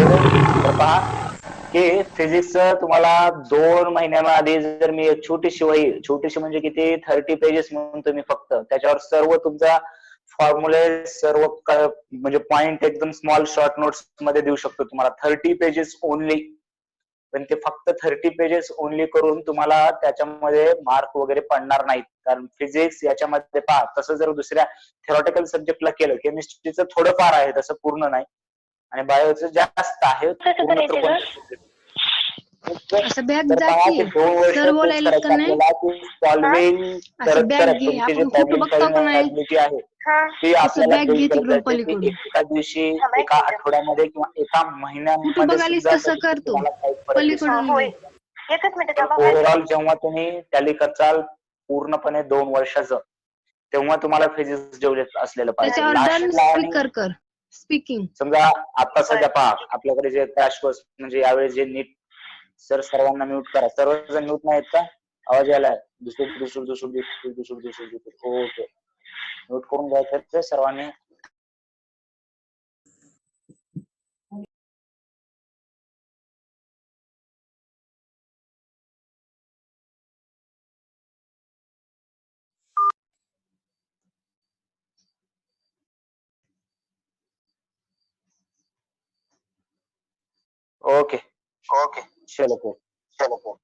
तर पहा की फिजिक्स तुम्हाला 2 महिन्याआधी जर मी एक छोटीशी वही, छोटीशी म्हणजे किती 30 पेजेस म्हणतो मी फक्त, त्याच्यावर सर्व तुमचा फॉर्म्युले सर्व म्हणजे पॉइंट एकदम स्मॉल शॉर्ट नोट्स मध्ये देऊ शकतो तुम्हाला 30 पेजेस ओनली. पण ते फक्त 30 पेजेस ओनली करून तुम्हाला त्याच्यामध्ये मार्क वगैरे पडणार नाहीत. कारण फिजिक्स याच्यामध्ये पहा तसं जर दुसऱ्या थेरॉटिकल सब्जेक्टला केलं, केमिस्ट्रीचं थोडंफार आहे तसं पूर्ण नाही आणि बायोचं जास्त आहे पूर्ण तर कोणतं. तर पहा ते 2 वर्ष तेच करायचं आपल्याला की सॉल्विंग करत करत तुमचे जे प्रॉब्लेम सॉल्विंग ॲबिलिटी आहे ती आपल्याला बिल्ड करत जायची. ती एका दिवशी, एका आठवड्यामध्ये किंवा एका महिन्यामध्ये सुद्धा तुम्हाला काही फरक दिसतो. ओव्हरऑल जेव्हा तुम्ही टॅली करचाल पूर्णपणे 2 वर्षाचं, तेव्हा तुम्हाला फिजिक्स जेवढे असलेलं पाहिजे. स्पीकिंग समजा आता सध्या पहा आपल्याकडे जे क्रॅश कोर्स म्हणजे यावेळेस जे नीट सर सर्वांना म्यूट करा. सर्वजण म्यूट नाहीत का? आवाज यायलाय ओके म्यूट करून घ्यायचं ते सर्वांनी. ओके ओके चलो चलो.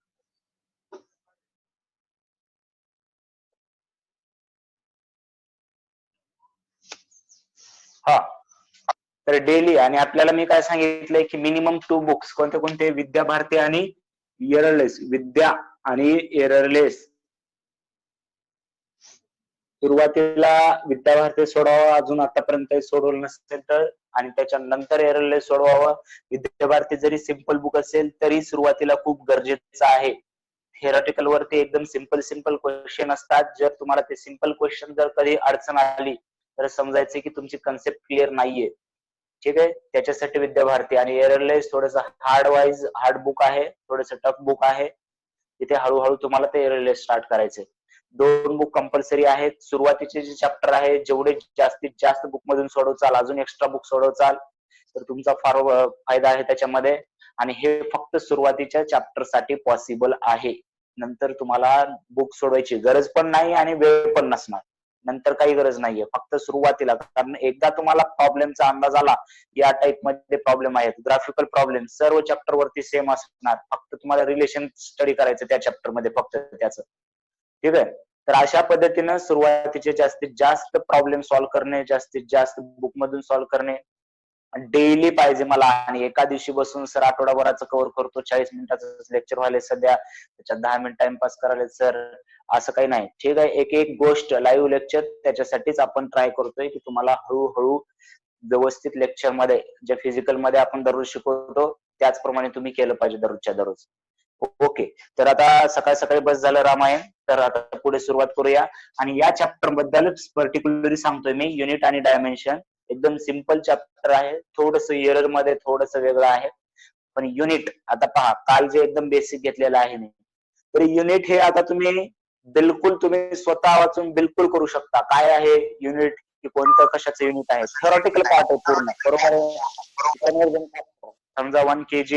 हा तर डेली आणि आपल्याला मी काय सांगितलंय की मिनिमम 2 बुक्स कोणते कोणते, विद्या भारती आणि एररलेस. विद्या आणि एररलेस सुरुवातीला विद्या भारती सोडवावं अजून आतापर्यंत सोडवलं नसेल तर, आणि त्याच्यानंतर एररलेस सोडवावं. विद्या भारती जरी सिंपल बुक असेल तरी सुरुवातीला खूप गरजेचं आहे. थेरॉटिकल वरती एकदम सिंपल क्वेश्चन असतात. जर तुम्हाला ते सिंपल क्वेश्चन जर कधी अडचण आली तर समजायचं की तुमची कन्सेप्ट क्लिअर नाहीये. ठीक आहे, त्याच्यासाठी विद्या भारती. आणि एररलेस थोडंसं हार्ड बुक आहे, थोडंसं टफ बुक आहे. तिथे हळूहळू तुम्हाला ते एररलेस स्टार्ट करायचंय. 2 बुक कंपल्सरी आहेत. सुरुवातीचे जे चॅप्टर आहे जेवढे जास्तीत जास्त बुक मधून सोडवचाल, अजून एक्स्ट्रा बुक सोडवचाल तर तुमचा फार फायदा आहे त्याच्यामध्ये. आणि हे फक्त सुरुवातीच्या चॅप्टर साठी पॉसिबल आहे. नंतर तुम्हाला बुक सोडवायची गरज पण नाही आणि वेळ पण नसणार. नंतर काही गरज नाहीये, फक्त सुरुवातीला. कारण एकदा तुम्हाला प्रॉब्लेमचा अंदाज आला या टाइप मध्ये प्रॉब्लेम आहेत, ग्राफिकल प्रॉब्लेम सर्व चॅप्टर वरती सेम असणार, फक्त तुम्हाला रिलेशन स्टडी करायचं त्या चॅप्टर मध्ये फक्त त्याचं. ठीक आहे, तर अशा पद्धतीनं सुरुवातीचे जास्तीत जास्त प्रॉब्लेम सॉल्व्ह करणे, जास्तीत जास्त बुक मधून सॉल्व्ह करणे डेली पाहिजे मला. आणि एका दिवशी बसून सर आठवडाभराचं कव्हर करतो, 40 मिनिटाचं लेक्चर व्हायला सध्या, त्याच्यात 10 मिनिट टाइमपास करायला सर, असं काही नाही. ठीक आहे, एक एक गोष्ट लाईव्ह लेक्चर त्याच्यासाठीच आपण ट्राय करतोय की तुम्हाला हळूहळू व्यवस्थित लेक्चर मध्ये जे फिजिकल मध्ये आपण दररोज शिकवतो त्याचप्रमाणे तुम्ही केलं पाहिजे दररोजच्या दररोज. ओके, तर आता सकाळी सकाळी बस झालं रामायण. तर आता पुढे सुरुवात करूया. आणि या चॅप्टर बद्दलच पर्टिक्युलरली सांगतोय मी, युनिट आणि डायमेन्शन. एकदम सिंपल चॅप्टर आहे, थोडस एरर मध्ये थोडस वेगळं आहे. पण युनिट आता पहा, काल जे एकदम बेसिक घेतलेलं आहे मी, तर युनिट हे आता तुम्ही बिलकुल तुम्ही स्वतः वाचून बिलकुल करू शकता. काय आहे युनिट, की कोणतं कशाचं युनिट आहे, थेरॉटिकल पार्ट आहे पूर्ण, बरोबर आहे. समजा 1 kg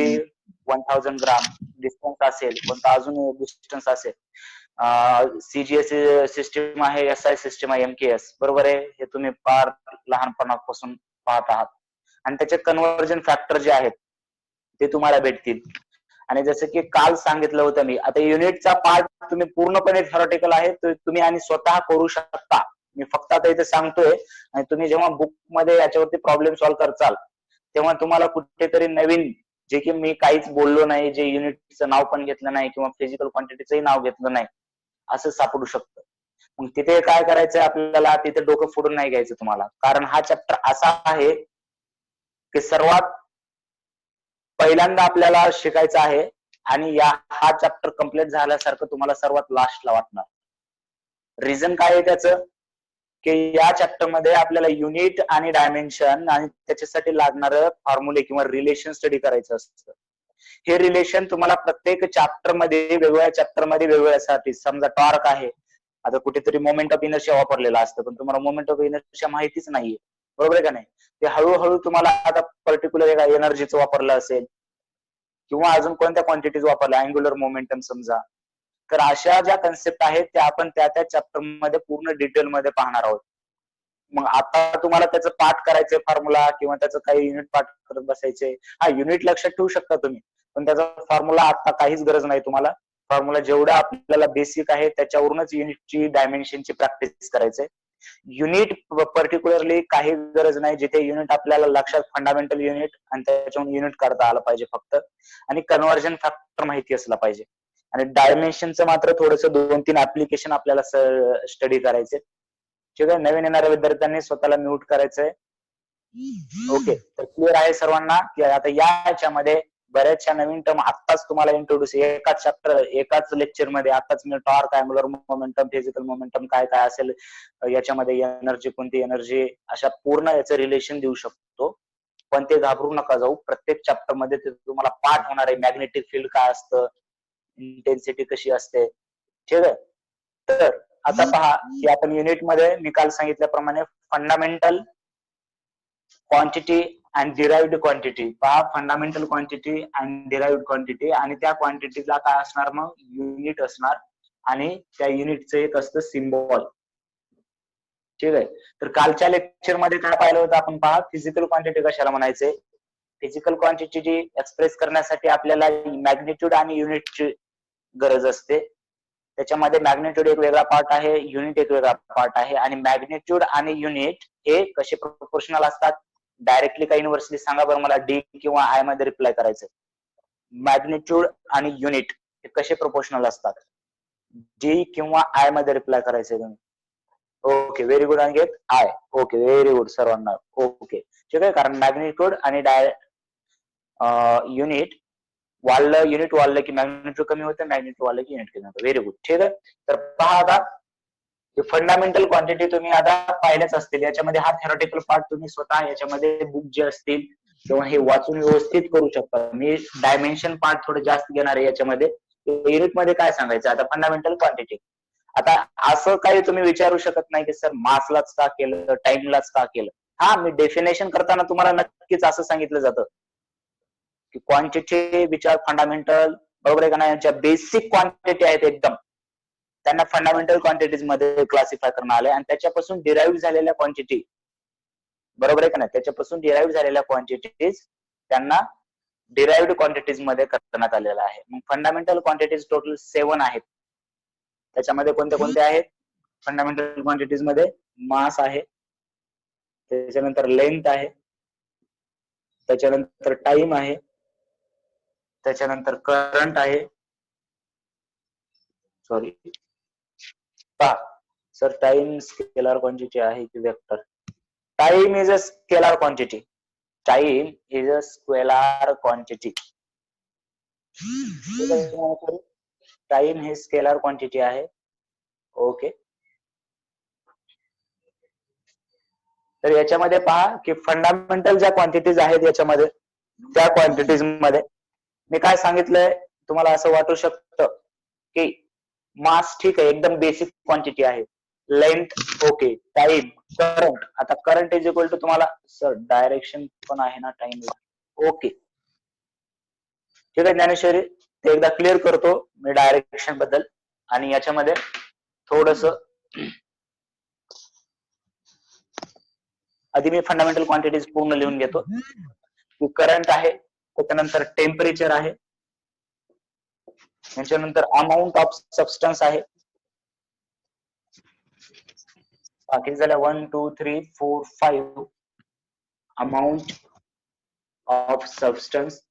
1000 ग्राम डिस्टन्स असेल, कोणता अजून डिस्टन्स असेल, सीजीएस सिस्टीम आहे, एसआय सिस्टीम आहे, एमकेएस, बरोबर आहे. हे तुम्ही फार लहानपणापासून पाहत आहात. आणि त्याचे कन्व्हर्जन फॅक्टर जे आहेत ते तुम्हाला भेटतील. आणि जसं की काल सांगितलं होतं मी, आता युनिटचा पार्ट तुम्ही पूर्णपणे थेरॉटिकल आहे, तुम्ही आणि स्वतः करू शकता. मी फक्त आता इथे सांगतोय. आणि तुम्ही जेव्हा बुक मध्ये याच्यावरती प्रॉब्लेम सॉल्व्ह करचाल तेव्हा तुम्हाला कुठेतरी नवीन, जे की मी काहीच बोललो नाही, जे युनिटचं नाव पण घेतलं नाही किंवा फिजिकल क्वांटिटीचंही नाव घेतलं नाही, असं सापडू शकतं. मग तिथे काय करायचंय आपल्याला, तिथे डोकं फोडून नाही घ्यायचं तुम्हाला. कारण हा चॅप्टर असा आहे की सर्वात पहिल्यांदा आपल्याला शिकायचं आहे. आणि हा चॅप्टर कम्प्लीट झाल्यासारखं तुम्हाला सर्वात लास्टला वाटणार. रिझन काय आहे त्याचं, की या चॅप्टर मध्ये आपल्याला युनिट आणि डायमेन्शन आणि त्याच्यासाठी लागणारं फॉर्म्युले किंवा रिलेशन स्टडी करायचं असतं. हे रिलेशन तुम्हाला प्रत्येक चॅप्टर मध्ये वेगवेगळ्या चॅप्टर मध्ये वेगवेगळ्यासाठी, समजा टॉर्क आहे, आता कुठेतरी मोमेंट ऑफ इनर्शिया वापरलेला असतं पण तुम्हाला मोमेंट ऑफ इनर्शिया माहितीच नाहीये, बरोबर आहे का नाही. ते हळूहळू तुम्हाला आता पर्टिक्युलर एका एनर्जीचं वापरलं असेल किंवा अजून कोणत्या क्वांटिटीज वापरल्या, अँग्युलर मोमेंटम समजा, तर अशा ज्या कन्सेप्ट आहेत त्या आपण त्या त्या चॅप्टर मध्ये पूर्ण डिटेलमध्ये पाहणार आहोत. मग आता तुम्हाला त्याचं पाठ करायचंय फॉर्म्युला किंवा त्याचं काही युनिट पाठ करत बसायचे, हा युनिट लक्षात ठेवू शकता तुम्ही, पण त्याचा फॉर्म्युला आता काहीच गरज नाही तुम्हाला. फॉर्म्युला जेवढा आपल्याला बेसिक आहे त्याच्यावरूनच युनिटची डायमेन्शनची प्रॅक्टिस करायचंय. युनिट पर्टिक्युलरली काही गरज नाही, जिथे युनिट आपल्याला लक्षात फंडामेंटल युनिट आणि त्याच्यावरून युनिट काढता आलं पाहिजे फक्त, आणि कन्व्हर्जन फॅक्टर माहिती असला पाहिजे. आणि डायमेन्शनचं मात्र थोडंसं 2-3 ऍप्लिकेशन आपल्याला स्टडी करायचे. ठीक आहे, नवीन येणाऱ्या विद्यार्थ्यांनी स्वतःला म्यूट करायचंय. ओके, तर क्लिअर आहे सर्वांना की आता याच्यामध्ये बऱ्याचशा नवीन टर्म आत्ताच तुम्हाला इंट्रोड्यूस, एकाच चॅप्टर एकाच लेक्चर मध्ये आताच मी torque, angular momentum, physical momentum काय काय असेल, याच्यामध्ये एनर्जी कोणती एनर्जी, अशा पूर्ण याचं रिलेशन देऊ शकतो. पण ते घाबरू नका जाऊ, प्रत्येक चॅप्टर मध्ये ते तुम्हाला पाठ होणार आहे. मॅग्नेटिक फील्ड काय असतं, इंटेन्सिटी कशी असते. ठीक आहे, तर आता पहा की आपण युनिट मध्ये मी काल सांगितल्याप्रमाणे fundamental quantity and derived quantity, पहा fundamental quantity and derived quantity, आणि त्या क्वांटिटीला काय असणार, मग युनिट असणार, आणि त्या युनिटचं एक असतं सिम्बॉल. ठीक आहे, तर कालच्या लेक्चर मध्ये काय पाहिलं होतं आपण, पहा फिजिकल क्वांटिटी कशाला म्हणायचे. फिजिकल क्वांटिटी एक्सप्रेस करण्यासाठी आपल्याला मॅग्निट्यूड आणि युनिटची गरज असते. त्याच्यामध्ये मॅग्निट्यूड एक वेगळा पार्ट आहे, युनिट एक वेगळा पार्ट आहे, आणि मॅग्निट्यूड आणि युनिट हे कसे प्रोपोर्शनल असतात, डायरेक्टली का युनिव्हर्सली सांगा बरं मला, डी किंवा आय मध्ये रिप्लाय करायचं. मॅग्निट्यूड आणि युनिट हे कसे प्रोपोर्शनल असतात, डी किंवा आय मध्ये रिप्लाय करायचे तुम्ही. Okay, very good Ankit, I. Okay, very good सर्वांना. ओके, ठीक आहे, कारण मॅग्निट्यूड आणि युनिट वाढलं, युनिट वाढलं की मॅग्निट्यूड कमी होतं, मॅग्निट्यूड वाढलं की युनिट कमी होतं. Very good. ठीक आहे, तर पहा आता फंडामेंटल क्वांटिटी तुम्ही आता पाहिल्याच असतील. याच्यामध्ये हा थेरॉटिकल पार्ट तुम्ही स्वतः याच्यामध्ये बुक जे असतील किंवा हे वाचून व्यवस्थित करू शकता. मी डायमेन्शन पार्ट थोडं जास्त घेणार आहे याच्यामध्ये. युनिट मध्ये काय सांगायचं आता, फंडामेंटल क्वांटिटी. आता असं काही तुम्ही विचारू शकत नाही की सर मासलाच का केलं, टाइमलाच का केलं. हा, मी डेफिनेशन करताना तुम्हाला नक्कीच असं सांगितलं जातं की क्वांटिटी विच आर फंडामेंटल, बरोबर आहे का नाही, ज्या बेसिक क्वांटिटी आहेत एकदम, त्यांना फंडामेंटल क्वांटिटीज मध्ये क्लासिफाय करण्यात आले, आणि त्याच्यापासून डिराइव्ह झालेल्या क्वांटिटी, बरोबर आहे का नाही, त्याच्यापासून डिराइव्ह झालेल्या क्वांटिटीज त्यांना डिराइव्ड क्वांटिटीज मध्ये करण्यात आलेला आहे. मग फंडामेंटल क्वांटिटीज टोटल 7 आहेत. त्याच्यामध्ये कोणत्या कोणत्या आहेत फंडामेंटल क्वांटिटीज मध्ये, मास आहे, त्याच्यानंतर लेंथ आहे, त्याच्यानंतर टाइम आहे, त्याच्यानंतर करंट आहे, सॉरी पहा सर, टाइम स्केलर क्वांटिटी आहे की vector. Time is a scalar quantity, time is a scalar quantity. Time he scalar quantity आहे. ओके, तर याच्यामध्ये पहा की फंडामेंटल ज्या क्वांटिटीज आहेत याच्यामध्ये, त्या क्वांटिटीज मध्ये मी काय सांगितलंय तुम्हाला, असं वाटू शकतं की मास ठीक आहे, एकदम बेसिक क्वांटिटी आहे. Length okay, time, current. आता करंट इज इक्वल टू तुम्हाला सर डायरेक्शन पण आहे ना टाइमला. ओके, ठीक आहे ज्ञानेश्वरी, ते एकदा क्लिअर करतो मी डायरेक्शन बद्दल. आणि याच्यामध्ये थोडस आधी मी फंडामेंटल क्वांटिटीज पूर्ण लिहून घेतो. करंट आहे, त्याच्यानंतर टेम्परेचर आहे, त्याच्यानंतर अमाऊंट ऑफ सबस्टन्स आहे. बाकी झाल्या 1 2 3 4 5 अमाऊंट ऑफ सबस्टन्स,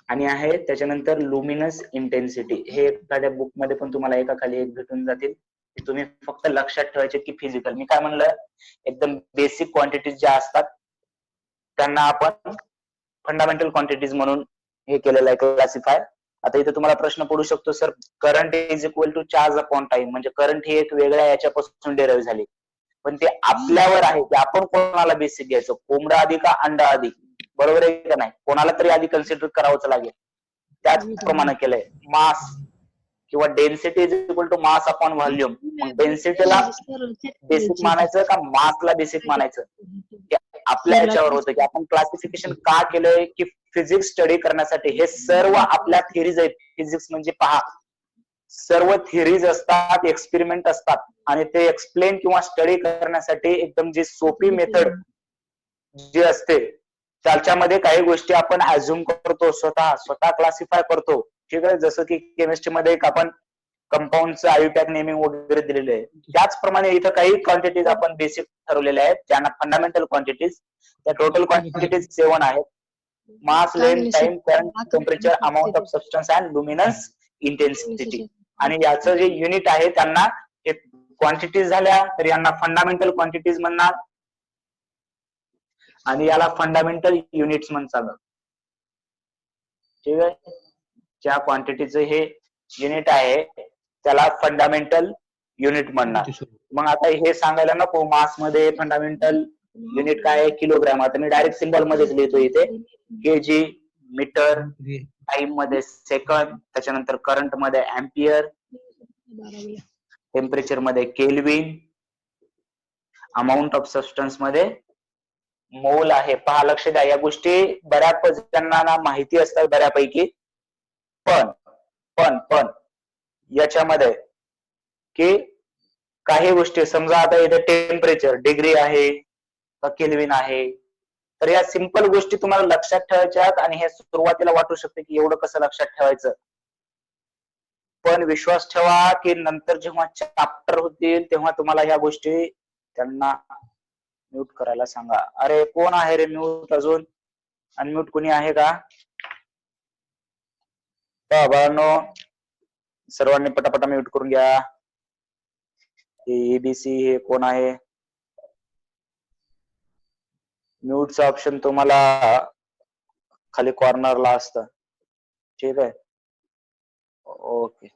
आणि आहे त्याच्यानंतर लुमिनस इंटेन्सिटी. हे एखाद्या बुक मध्ये पण तुम्हाला एका खाली एक भेटून जातील. तुम्ही फक्त लक्षात ठेवायचे की फिजिकल, मी काय म्हणलं, एकदम बेसिक क्वांटिटीज ज्या असतात त्यांना आपण फंडामेंटल क्वांटिटीज म्हणून हे केलेलं आहे क्लासिफाय. आता इथे तुम्हाला प्रश्न पडू शकतो, sir current is equal to charge upon time, म्हणजे करंट ही एक वेगळ्या याच्यापासून डिराइव्ह झाली, पण ते आपल्यावर आहे की आपण कोणाला बेसिक घ्यायचं, कोंबडा आधी का अंडा आधी, बरोबर आहे का नाही, कोणाला तरी आधी कन्सिडर करावंच लागेल. त्याचप्रमाणे केलंय मास किंवा density is equal to mass upon volume. मग डेन्सिटीला बेसिक मानायचं का मासला बेसिक मानायचं, आपल्या याच्यावर होतं की आपण क्लासिफिकेशन का केलंय की फिजिक्स स्टडी करण्यासाठी. हे सर्व आपल्या थिअरीज आहेत. फिजिक्स म्हणजे पहा, सर्व थिअरीज असतात, एक्सपेरिमेंट असतात आणि ते एक्सप्लेन किंवा स्टडी करण्यासाठी एकदम जी सोपी मेथड जी असते त्याच्यामध्ये काही गोष्टी आपण अज्युम करतो, स्वतः क्लासिफाय करतो. ठीक आहे, जसं की केमिस्ट्रीमध्ये एक आपण कंपाऊंडचं आयुपॅक नेमिंग वगैरे दिलेले आहे, त्याचप्रमाणे इथं काही क्वांटिटीज आपण बेसिक ठरवलेल्या आहेत, त्यांना फंडामेंटल क्वांटिटीज. त्या टोटल क्वांटिटीज 7 आहेत. Mass, length, time, current, temperature, amount of substance and luminous intensity. आणि याचं जे युनिट आहे त्यांना क्वांटिटीज झाल्या तर यांना फंडामेंटल क्वांटिटीज म्हणणार आणि याला फंडामेंटल युनिट्स म्हणतात. ठीक आहे, ज्या क्वांटिटीचं हे युनिट आहे त्याला फंडामेंटल युनिट म्हणणार. मग आता हे सांगायला नको मास मध्ये फंडामेंटल युनिट काय आहे, किलोग्राम. आता मी डायरेक्ट सिंबल मध्येच लिहितो इथे, केजी, मीटर, टाइम मध्ये सेकंड, त्याच्यानंतर करंट मध्ये अँपियर, टेम्परेचर मध्ये केल्विन, अमाऊंट ऑफ सबस्टन्स मध्ये मोल आहे. पहा, लक्ष द्या, या गोष्टी बऱ्याच जणांना माहिती असतात बऱ्यापैकी, पण याच्यामध्ये की काही गोष्टी, समजा आता इथे टेम्परेचर डिग्री आहे का केल्विन आहे, तर या सिंपल गोष्टी तुम्हाला लक्षात ठेवायच्या आणि हे सुरुवातीला वाटू शकते की एवढं कसं लक्षात ठेवायचं, पण विश्वास ठेवा की नंतर जेव्हा चॅप्टर होतील तेव्हा तुम्हाला ह्या गोष्टी त्यांना म्यूट करायला सांगा. अरे कोण आहे रे म्यूट, अजून अनम्यूट कोणी आहे का? बाळांनो, सर्वांनी पटापटा म्यूट करून घ्या. एबीसी हे कोण आहे? म्यूटचं ऑप्शन तुम्हाला खाली कॉर्नरला असतं. ठीक आहे, ओके.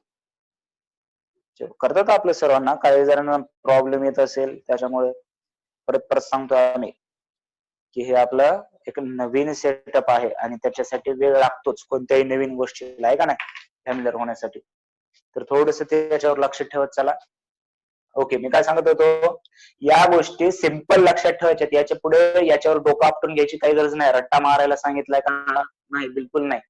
करतात आपल्या सर्वांना, काही जणांना प्रॉब्लेम येत असेल त्याच्यामुळे परत सांगतो आम्ही की हे आपलं एक नवीन सेटअप आहे आणि त्याच्यासाठी वेळ लागतोच कोणत्याही नवीन गोष्टीला, आहे का नाही, फॅमिलियर होण्यासाठी. तर थोडस त्याच्यावर लक्ष ठेवत चला. ओके, मी काय सांगत होतो, या गोष्टी सिंपल लक्षात ठेवायच्या, याच्या पुढे याच्यावर डोकं आपटून घ्यायची काही गरज नाही. रट्टा मारायला सांगितलाय का? नाही, बिलकुल नाही.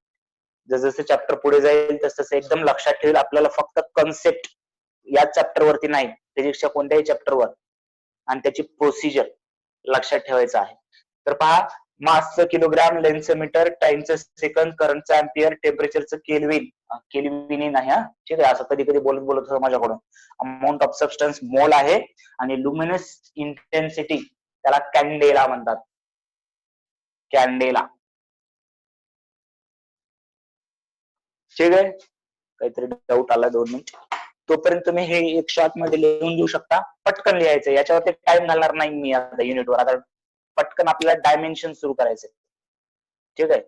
जसं चॅप्टर पुढे जाईल तसं एकदम लक्षात ठेवेल. आपल्याला फक्त कन्सेप्ट याच चॅप्टर वरती नाही, फिजिक्सच्या कोणत्याही चॅप्टरवर, आणि त्याची प्रोसिजर लक्षात ठेवायचं आहे. तर पहा, मासचं किलोग्राम, लेंथचं मीटर, टाइमचं सेकंद, करंटचं अँपियर, टेम्परेचरचं केल्विन, केल्विन नाही हा, ठीक आहे, असं कधी कधी बोलत होतं माझ्याकडून. अमाऊंट ऑफ सबस्टन्स मोल आहे आणि लुमिनस इंटेन्सिटी त्याला कॅन्डेला म्हणतात, कॅन्डेला. ठीक आहे, काहीतरी डाऊट आला 2 मिनिट, तोपर्यंत तुम्ही हे एक शॉर्ट मध्ये लिहून देऊ शकता. पटकन लिहायचं, याच्यावरती टाइम घालणार नाही मी आता युनिटवर. आता पटकन आपल्याला डायमेन्शन सुरू करायचं. ठीक आहे,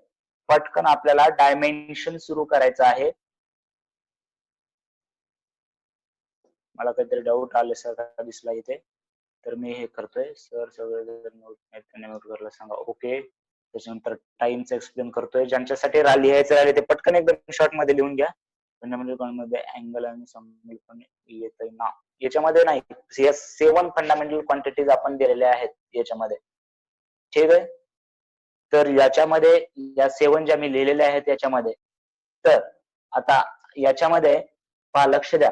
पटकन आपल्याला डायमेन्शन सुरू करायचं आहे. मला काहीतरी डाऊट आल्यासारखा दिसला इथे, तर मी हे करतोय. सर सगळे नोट करायला सांगा. ओके, त्याच्यानंतर टाइमचं एक्सप्लेन करतोय. ज्यांच्यासाठी लिहायचं राहिले ते पटकन एकदम शॉर्ट मध्ये लिहून घ्या. फंडामेंटल अँगल आणि समीकरण येत ना, याच्यामध्ये नाही, 7 फंडामेंटल क्वांटिटीज आपण दिलेल्या आहेत याच्यामध्ये. ठीक आहे, तर याच्यामध्ये या 7 ज्या मी लिहिलेल्या आहेत याच्यामध्ये, तर आता याच्यामध्ये पहा, लक्ष द्या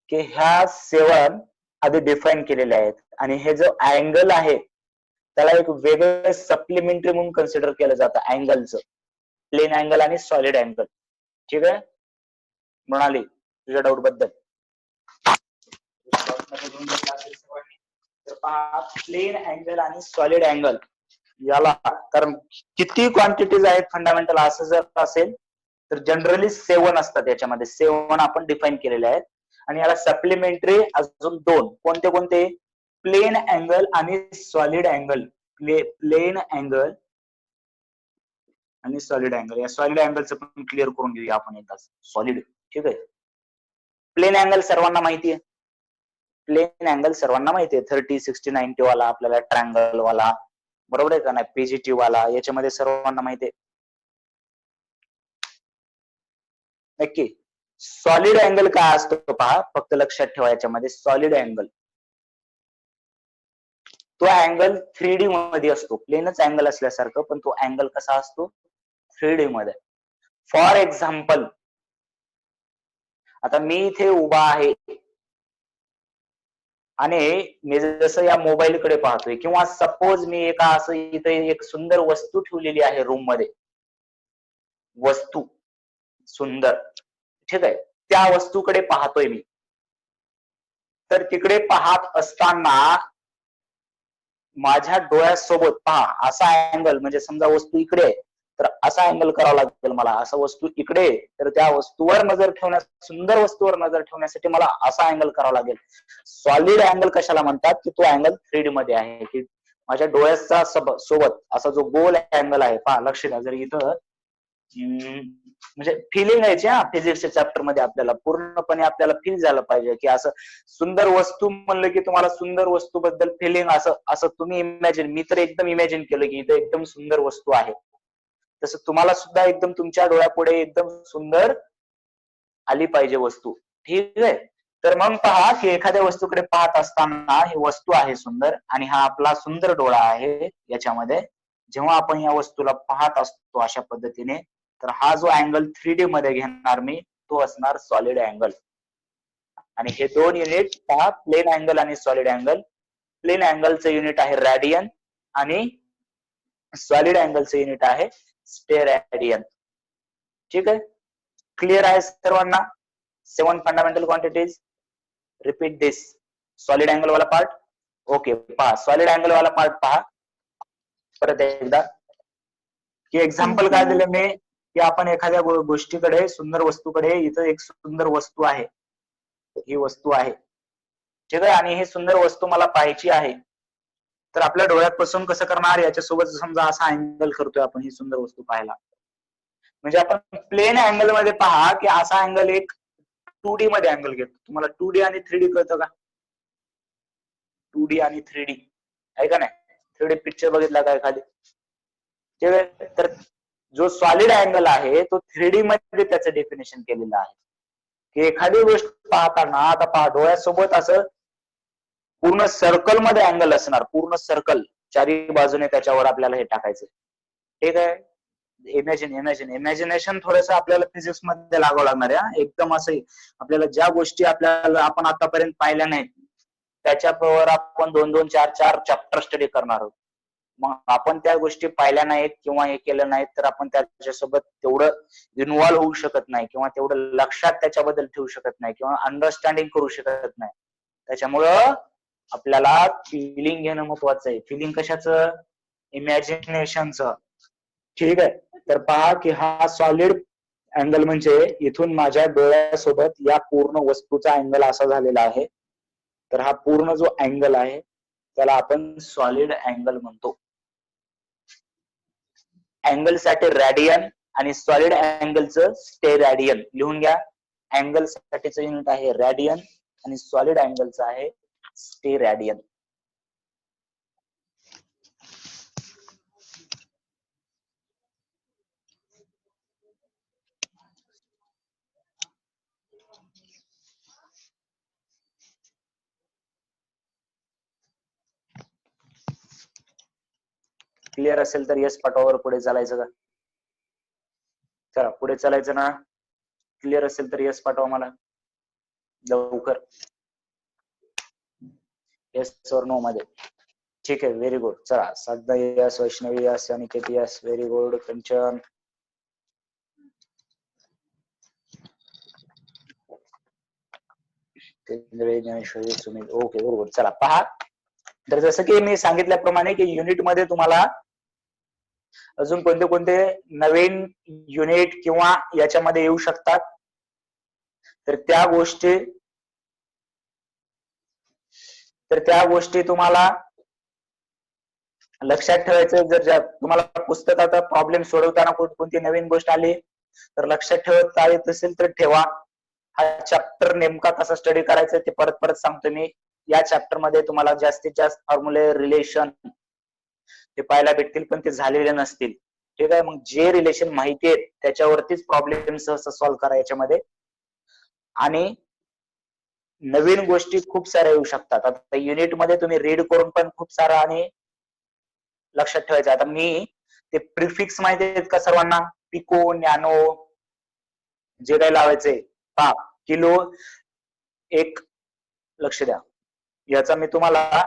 की ह्या 7 आधी डिफाईन केलेल्या आहेत आणि हे जो अँगल आहे त्याला एक वेगळं सप्लिमेंटरी म्हणून कन्सिडर केलं जातं अँगलचं, प्लेन अँगल आणि सॉलिड अँगल. ठीक आहे, म्हणाली तुझ्या डाऊट बद्दल. प्लेन अँगल आणि सॉलिड अँगल याला, कारण किती क्वांटिटीज आहेत फंडामेंटल असं जर असेल तर जनरली 7 असतात. याच्यामध्ये 7 आपण डिफाईन केलेले आहेत आणि याला सप्लिमेंटरी अजून 2 कोणते, प्लेन अँगल आणि सॉलिड अँगल. प्लेन अँगल आणि सॉलिड अँगल, या सॉलिड अँगलचं पण क्लिअर करून घेऊया आपण एकदा. सॉलिड, ठीक आहे, प्लेन अँगल सर्वांना माहिती आहे. प्लेन अँगल सर्वांना माहिती आहे, 30, 60, 90 वाला, आपल्याला ट्रायंगल वाला, बरोबर आहे का नाही, पीजीटी वाला, याच्यामध्ये सर्वांना माहिती आहे नक्की. सॉलिड अँगल काय असतो पहा, फक्त लक्षात ठेवा याच्यामध्ये सॉलिड अँगल, तो अँगल 3D मध्ये असतो. प्लेनच अँगल असल्यासारखं, पण तो अँगल कसा असतो 3D मध्ये. फॉर एक्झाम्पल, आता मी इथे उभा आहे आणि मी जसं या मोबाईलकडे पाहतोय, किंवा सपोज मी एका असं इथे एक सुंदर वस्तू ठेवलेली आहे रूम मध्ये, वस्तू सुंदर, ठीक आहे, त्या वस्तूकडे पाहतोय मी. तर तिकडे पाहत असताना माझ्या डोळ्यासोबत पहा असा अँगल, म्हणजे समजा वस्तू इकडे आहे तर असा अँगल करावा लागेल मला. असं वस्तू इकडे तर त्या वस्तूवर नजर ठेवण्यास, सुंदर वस्तूवर नजर ठेवण्यासाठी मला असा अँगल करावा लागेल. सॉलिड अँगल कशाला म्हणतात, की तो अँगल 3D मध्ये आहे, की माझ्या डोळ्याचा सोबत असा जो गोल अँगल आहे, पहा लक्ष द्या. जर इथं म्हणजे फिलिंग यायची फिजिक्सच्या चॅप्टर मध्ये आपल्याला पूर्णपणे आपल्याला फील झालं पाहिजे, की असं सुंदर वस्तू म्हणलं की तुम्हाला सुंदर वस्तू बद्दल फिलिंग असं असं तुम्ही इमॅजिन, मी तर एकदम इमॅजिन केलं की इथं एकदम सुंदर वस्तू आहे, तसं तुम्हाला सुद्धा एकदम तुमच्या डोळ्यापुढे एकदम सुंदर आली पाहिजे वस्तू, ठीक आहे. तर मग पहा की एखाद्या वस्तूकडे पाहत असताना ही वस्तू आहे सुंदर आणि हा आपला सुंदर डोळा आहे याच्यामध्ये. जेव्हा आपण या वस्तूला पाहत असतो अशा पद्धतीने, तर हा जो अँगल 3D मध्ये घेणार मी, तो असणार सॉलिड अँगल. आणि हे दोन युनिट पहा, प्लेन अँगल आणि सॉलिड अँगल. प्लेन अँगलचं युनिट आहे रॅडियन आणि सॉलिड अँगलचं युनिट आहे स्टेरॅडियन. ठीक आहे, क्लिअर आहे सर्वांना? 7 फंडामेंटल क्वांटिटीज. रिपीट दिस. सॉलिड अँगल वाला पार्ट, ओके. पहा सॉलिड अँगल वाला पार्ट पहा परत एकदा, की एक्झाम्पल काय दिलं मी, की आपण एखाद्या गोष्टीकडे, सुंदर वस्तूकडे, इथं एक सुंदर वस्तू आहे, ही वस्तू आहे, ठीक आहे, आणि ही सुंदर वस्तू मला पाहायची आहे. तर आपल्या डोळ्यात पासून कसं करणार, याच्यासोबत समजा असा अँगल करतोय आपण ही सुंदर वस्तू पाहायला. म्हणजे आपण प्लेन अँगल मध्ये पहा की असा अँगल एक 2D मध्ये अँगल घेतो. तुम्हाला 2D आणि 3D कळतं का? 2D आणि 3D आहे का नाही? 3D पिक्चर बघितला का एखादी? ठीक आहे, तर जो सॉलिड अँगल आहे तो 3D मध्ये त्याचं डेफिनेशन केलेलं आहे, की एखादी गोष्ट पाहताना, आता पहा डोळ्यासोबत असं पूर्ण सर्कल मध्ये अँगल असणार, पूर्ण सर्कल, चारी बाजूने त्याच्यावर आपल्याला हे टाकायचं, ठीक आहे. इमॅजिनेशन थोडस आपल्याला फिजिक्स मध्ये लागावं लागणार आहे. एकदम असं आपल्याला ज्या गोष्टी आपल्याला आपण आतापर्यंत पाहिल्या नाहीत त्याच्यावर आपण 2-2, 4-4 चॅप्टर स्टडी करणार आहोत. मग आपण त्या गोष्टी पाहिल्या नाहीत किंवा हे केलं नाहीत तर आपण त्याच्यासोबत तेवढं इन्व्हॉल्व्ह होऊ शकत नाही, किंवा तेवढं लक्षात त्याच्याबद्दल ठेवू शकत नाही, किंवा अंडरस्टँडिंग करू शकत नाही. त्याच्यामुळं आपल्याला फिलिंग घेणं महत्वाचं आहे. फिलिंग कशाचं? इमॅजिनेशनचं, ठीक आहे. तर पहा की हा सॉलिड अँगल म्हणजे इथून माझ्या डोळ्यासोबत या पूर्ण वस्तूचा अँगल असा झालेला आहे. तर हा पूर्ण जो अँगल आहे त्याला आपण सॉलिड अँगल म्हणतो. अँगल साठी रॅडियन आणि सॉलिड अँगलचं स्टेरॅडियन लिहून घ्या. अँगल साठीचं युनिट आहे रॅडियन आणि सॉलिड अँगलचं आहे स्टेरॅडियन. क्लिअर असेल तर यस पाठवावर पुढे चालायचं का? चला पुढे चालायचं ना? क्लिअर असेल तर यस पाठवा मला लवकर, यस और नो मध्ये. ठीक आहे, व्हेरी गुड. चला Sadhana yes, Vaishnavi yes, Aniket yes, very good. Kanchan, Sumit, okay बरोबर. चला पहा, तर जसं की मी सांगितल्याप्रमाणे की युनिट मध्ये तुम्हाला अजून कोणते कोणते नवीन युनिट किंवा याच्यामध्ये येऊ शकतात, तर त्या गोष्टी तुम्हाला लक्षात ठेवायचं. जर तुम्हाला पुस्तकात प्रॉब्लेम सोडवताना कोणती नवीन गोष्ट आली तर लक्षात ठेवता येत असेल तर ठेवा. हा चॅप्टर नेमका कसा स्टडी करायचा ते परत परत सांगतो मी. या चॅप्टर मध्ये तुम्हाला जास्तीत जास्त फॉर्म्युले, रिलेशन ते पाहायला भेटतील, पण ते झालेले नसतील, ठीक आहे. मग जे रिलेशन माहिती आहेत त्याच्यावरतीच प्रॉब्लेम सहसा सॉल्व्ह करा याच्यामध्ये. आणि नवीन गोष्टी खूप साऱ्या येऊ शकतात. आता युनिट मध्ये तुम्ही रीड करून पण खूप सारा आणि लक्षात ठेवायचं. आता मी ते प्रिफिक्स माहिती आहेत का सर्वांना? पिको, नॅनो जे काही लावायचे पहा. किलो, एक लक्ष द्या. याचा मी तुम्हाला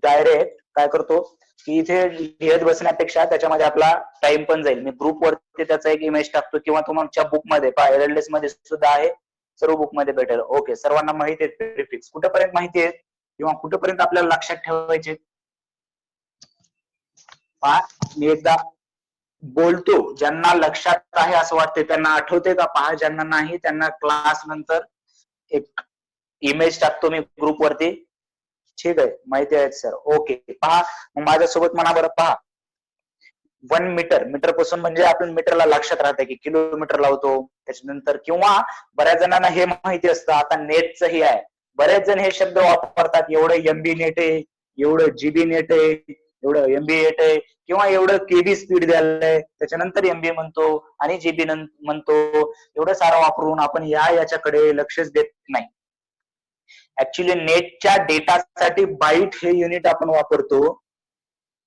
डायरेक्ट काय करतो की इथे लिहित बसण्यापेक्षा त्याच्यामध्ये आपला टाइम पण जाईल. मी ग्रुप वरती त्याचा एक इमेज टाकतो किंवा तुमच्या बुक मध्ये पहा, एलएलएस मध्ये सुद्धा आहे, सर्व बुक मध्ये भेटेल. ओके, सर्वांना माहिती आहे प्रिफिक्स कुठेपर्यंत माहिती आहे किंवा कुठेपर्यंत आपल्याला लक्षात ठेवायचे? पहा, मी एकदा बोलतो, ज्यांना लक्षात आहे असं वाटते त्यांना आठवते का? पहा, ज्यांना नाही त्यांना क्लास नंतर एक इमेज टाकतो मी ग्रुप वरती. ठीक आहे, माहिती आहे सर. ओके, पहा मग माझ्यासोबत म्हणा बरं. पहा, 1 मीटर, मीटर पासून म्हणजे आपण मीटरला लक्षात राहते की किलोमीटर लावतो. त्याच्यानंतर किंवा बऱ्याच जणांना हे माहिती असतं, आता नेटचंही आहे, बरेच जण हे शब्द वापरतात, एवढं एमबी नेट आहे, एवढं जीबी नेट आहे, एवढं एमबी नेट आहे किंवा एवढं केबी स्पीड द्यायलंय, त्याच्यानंतर एमबी म्हणतो आणि जीबी म्हणतो. एवढं सारं वापरून आपण याच्याकडे लक्षच देत नाही. ऍक्च्युली नेटच्या डेटासाठी बाईट हे युनिट आपण वापरतो.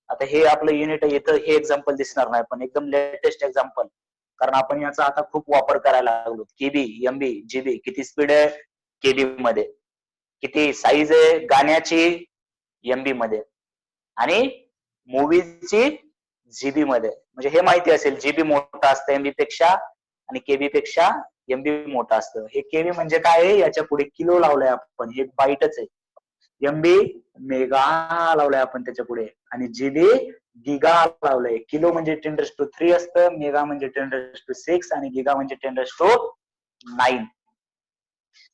आता हे आपलं युनिट इथं हे एक्झाम्पल दिसणार नाही, पण एकदम लेटेस्ट एक्झाम्पल, कारण आपण याचा आता खूप वापर करायला लागलो. केबी, एमबी, जीबी, किती स्पीड आहे केबी मध्ये, किती साईज आहे गाण्याची एमबी मध्ये, आणि मूवीची जीबी मध्ये. म्हणजे हे माहिती असेल, जीबी मोठा असतं एमबी पेक्षा आणि केबी पेक्षा एमबी मोठा असतं. हे केबी म्हणजे काय आहे, याच्या पुढे किलो लावलंय आपण, हे बाईटच आहे. एमबी मेगा लावलंय आपण त्याच्या पुढे, आणि जीबी गिगा लावलंय. किलो म्हणजे 10⁻³ असतं, मेगा म्हणजे 10⁻⁶ आणि गिगा म्हणजे 10⁻⁹.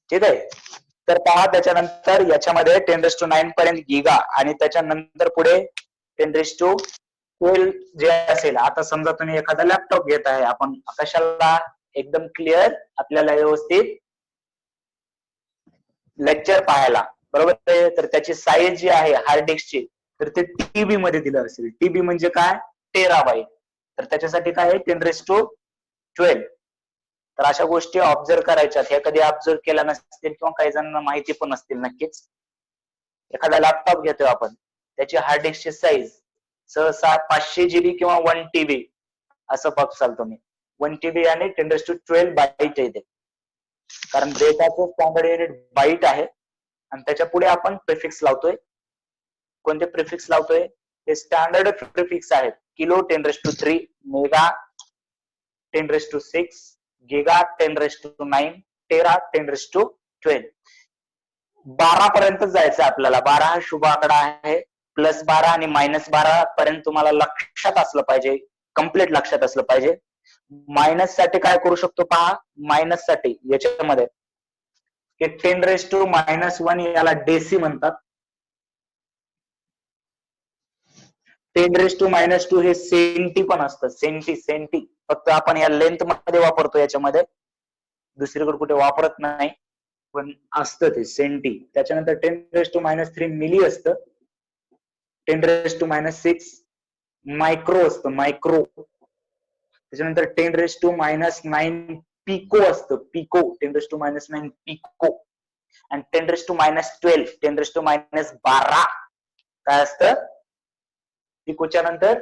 ठीक आहे. तर पहा, त्याच्यानंतर याच्यामध्ये 10⁻⁹ पर्यंत गिगा आणि त्याच्यानंतर पुढे 10⁻12 जे असेल. आता समजा तुम्ही एखादा लॅपटॉप घेत आहे, आपण कशाला एकदम क्लिअर आपल्याला व्यवस्थित लेक्चर पाहायला, बरोबर आहे. तर त्याची साईज जी आहे हार्ड डिस्कची, तर ते टीबी मध्ये दिलं असेल. टीबी म्हणजे काय? टेराबाईट. तर त्याच्यासाठी काय आहे? 10⁻12. तर अशा गोष्टी ऑब्झर्व करायच्या. हे कधी ऑब्झर्व केल्या नसतील किंवा काही जणांना माहिती पण नसतील नक्कीच. एखादा लॅपटॉप घेतोय आपण, त्याची हार्ड डिस्कची साईज सहसा 500 जीबी किंवा 1 टीबी असं बघसाल तुम्ही. 1 टीबी आणि 10⁻12 बाईट येते, कारण डेटाचं स्टँडर्ड युनिट बाईट आहे आणि त्याच्या पुढे आपण प्रिफिक्स लावतोय. कोणते प्रिफिक्स लावतोय? हे स्टँडर्ड प्रिफिक्स आहेत. किलो 10⁻³ मेगा 10⁻⁶, गिगा 10⁻⁹, टेरा 10⁻12. 12 पर्यंत जायचं आपल्याला. 12 हा शुभ आकडा आहे. +12 आणि -12 पर्यंत तुम्हाला लक्षात असलं पाहिजे, कम्प्लीट लक्षात असलं पाहिजे. मायनस साठी काय करू शकतो पहा. मायनस साठी याच्यामध्ये 10⁻⁻1 याला डेसी म्हणतात. 10⁻⁻2 हे सेंटी पण असतं. सेंटी फक्त आपण या लेंथ मध्ये वापरतो, याच्यामध्ये दुसरीकडे कुठे वापरत नाही, पण असतं ते सेंटी. त्याच्यानंतर 10⁻⁻3 मिली असतं. 10⁻⁻6 मायक्रो असतं, मायक्रो. त्याच्यानंतर 10⁻⁻9 पिको असतं, पिको. 10⁻⁻9 पिको. आणि 10⁻⁻12 10⁻⁻12 काय असतं? पिकोच्या नंतर,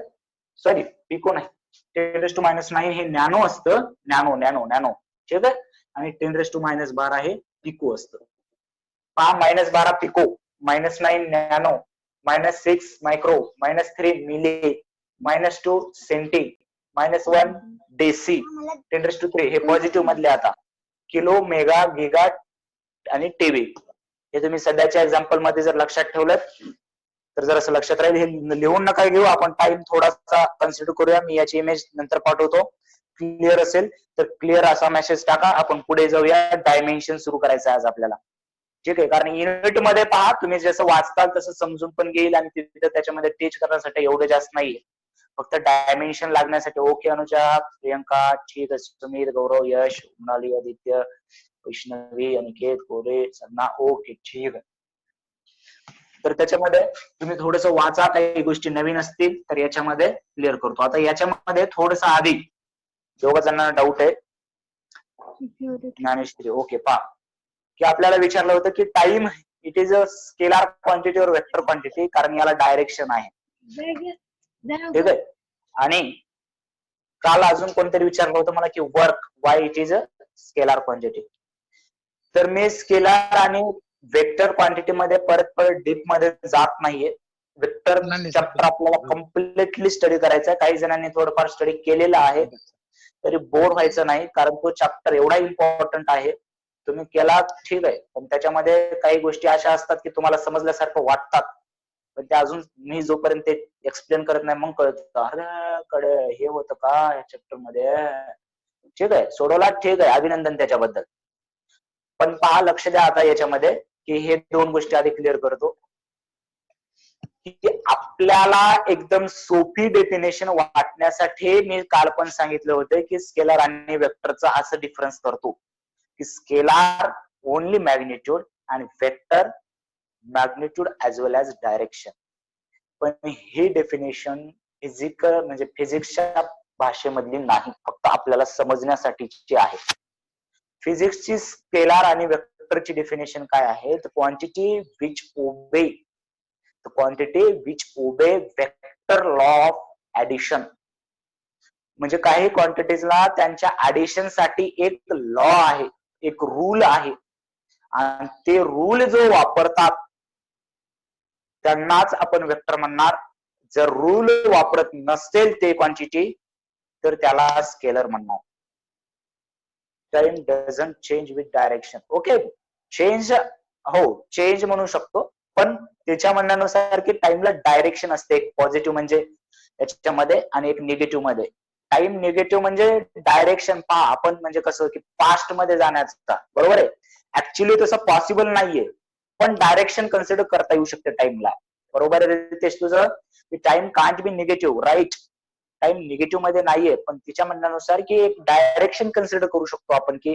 सॉरी पिको नाही, 10⁻⁻9 हे नॅनो असतं. नॅनो. ठीक आहे. आणि 10⁻⁻12 हे पिको असतं. पहा, -12 pico, -9 nano, -6 micro, -3 milli, -2 centi, -1 deci, 10⁻³ हे पॉझिटिव्ह मधले. आता किलो, मेगा, गिगा आणि टीबी हे तुम्ही सध्याच्या एक्झाम्पल मध्ये जर लक्षात ठेवलं तर जर असं लक्षात राहील. हे लिहून नका घेऊ, आपण टाइम थोडासा कन्सिडर करूया. मी याची इमेज नंतर पाठवतो. क्लिअर असेल तर क्लिअर असा मेसेज टाका. आपण पुढे जाऊया. डायमेन्शन सुरू करायचं आज आपल्याला. ठीक आहे. कारण युनिट मध्ये पहा, तुम्ही जसं वाचताल तसं समजून पण घेईल आणि तिथे त्याच्यामध्ये टीच करण्यासाठी एवढं जास्त नाहीये, फक्त डायमेन्शन लागण्यासाठी. ओके अनुजा, प्रियंका, ठीक आहे. सुमित, गौरव, यश, मृणाली, आदित्य, वैष्णवी, अनिकेत, कोरे, सन्ना, ओके, ठीक आहे. तर त्याच्यामध्ये तुम्ही थोडंसं वाचा, काही गोष्टी नवीन असतील तर याच्यामध्ये क्लिअर करतो. आता याच्यामध्ये थोडस आधी दोघ जणांना डाऊट आहे. ज्ञानेश्वरी, ओके. पहा, की आपल्याला विचारलं होतं की time it is a scalar quantity और वेक्टर क्वांटिटी, कारण याला डायरेक्शन आहे. ठीक आहे. आणि काल अजून कोणतरी विचारलं होतं मला की work Y it is a scalar quantity. तर मी स्केलार आणि वेक्टर क्वांटिटी मध्ये परत डीप मध्ये जात नाहीये. वेक्टर चॅप्टर आपल्याला कम्प्लिटली स्टडी करायचा आहे. काही जणांनी थोडंफार स्टडी केलेला आहे, तरी बोर व्हायचं नाही, कारण तो चॅप्टर एवढा इम्पॉर्टंट आहे. तुम्ही केला ठीक आहे, पण त्याच्यामध्ये काही गोष्टी अशा असतात की तुम्हाला समजल्यासारखं वाटतात, पण ते अजून मी जोपर्यंत ते एक्सप्लेन करत नाही मग कळतं, अरे कडे हे होतं का या चॅप्टर मध्ये. ठीक आहे, सोडवला, ठीक आहे, अभिनंदन त्याच्याबद्दल. पण पहा, लक्ष द्या आता याच्यामध्ये की हे दोन गोष्टी आधी क्लिअर करतो की आपल्याला एकदम सोपी डेफिनेशन वाटण्यासाठी मी काल पण सांगितलं होतं की स्केलार आणि वेक्टरचा असं डिफरन्स करतो की स्केलार ओनली मॅग्निट्यूड आणि वेक्टर मॅग्निट्यूड ऍज वेल ऍज डायरेक्शन. पण ही डेफिनेशन फिजिकल म्हणजे फिजिक्सच्या भाषेमधली नाही, फक्त आपल्याला समजण्यासाठीची आहे. फिजिक्सची स्केलार आणि वेक्टरची डेफिनेशन काय आहे? Quantity which obey vector law of addition. म्हणजे काही क्वांटिटीजला त्यांच्या ऍडिशन साठी एक लॉ आहे, एक रूल आहे, आणि ते रूल जो वापरतात त्यांनाच आपण वेक्टर म्हणणार. जर रूल वापरत नसेल ते क्वांटिटी तर त्याला स्केलर म्हणणार. Time doesn't change with direction. Okay, change हो चेंज म्हणू शकतो, पण त्याच्या म्हणण्यानुसार की टाइमला डायरेक्शन असते, एक पॉझिटिव्ह म्हणजे याच्यामध्ये आणि एक निगेटिव्ह मध्ये. टाइम निगेटिव्ह म्हणजे डायरेक्शन पहा आपण म्हणजे कसं की पास्ट मध्ये जाण्याचा, बरोबर आहे. ऍक्च्युली तसं पॉसिबल नाहीये, पण डायरेक्शन कन्सिडर करता येऊ शकते टाइमला. बरोबर आहे रितेश तुझं की time can't be negative, right. Time negative मध्ये नाहीये, पण तिच्या म्हणण्यानुसार की एक डायरेक्शन कन्सिडर करू शकतो आपण, की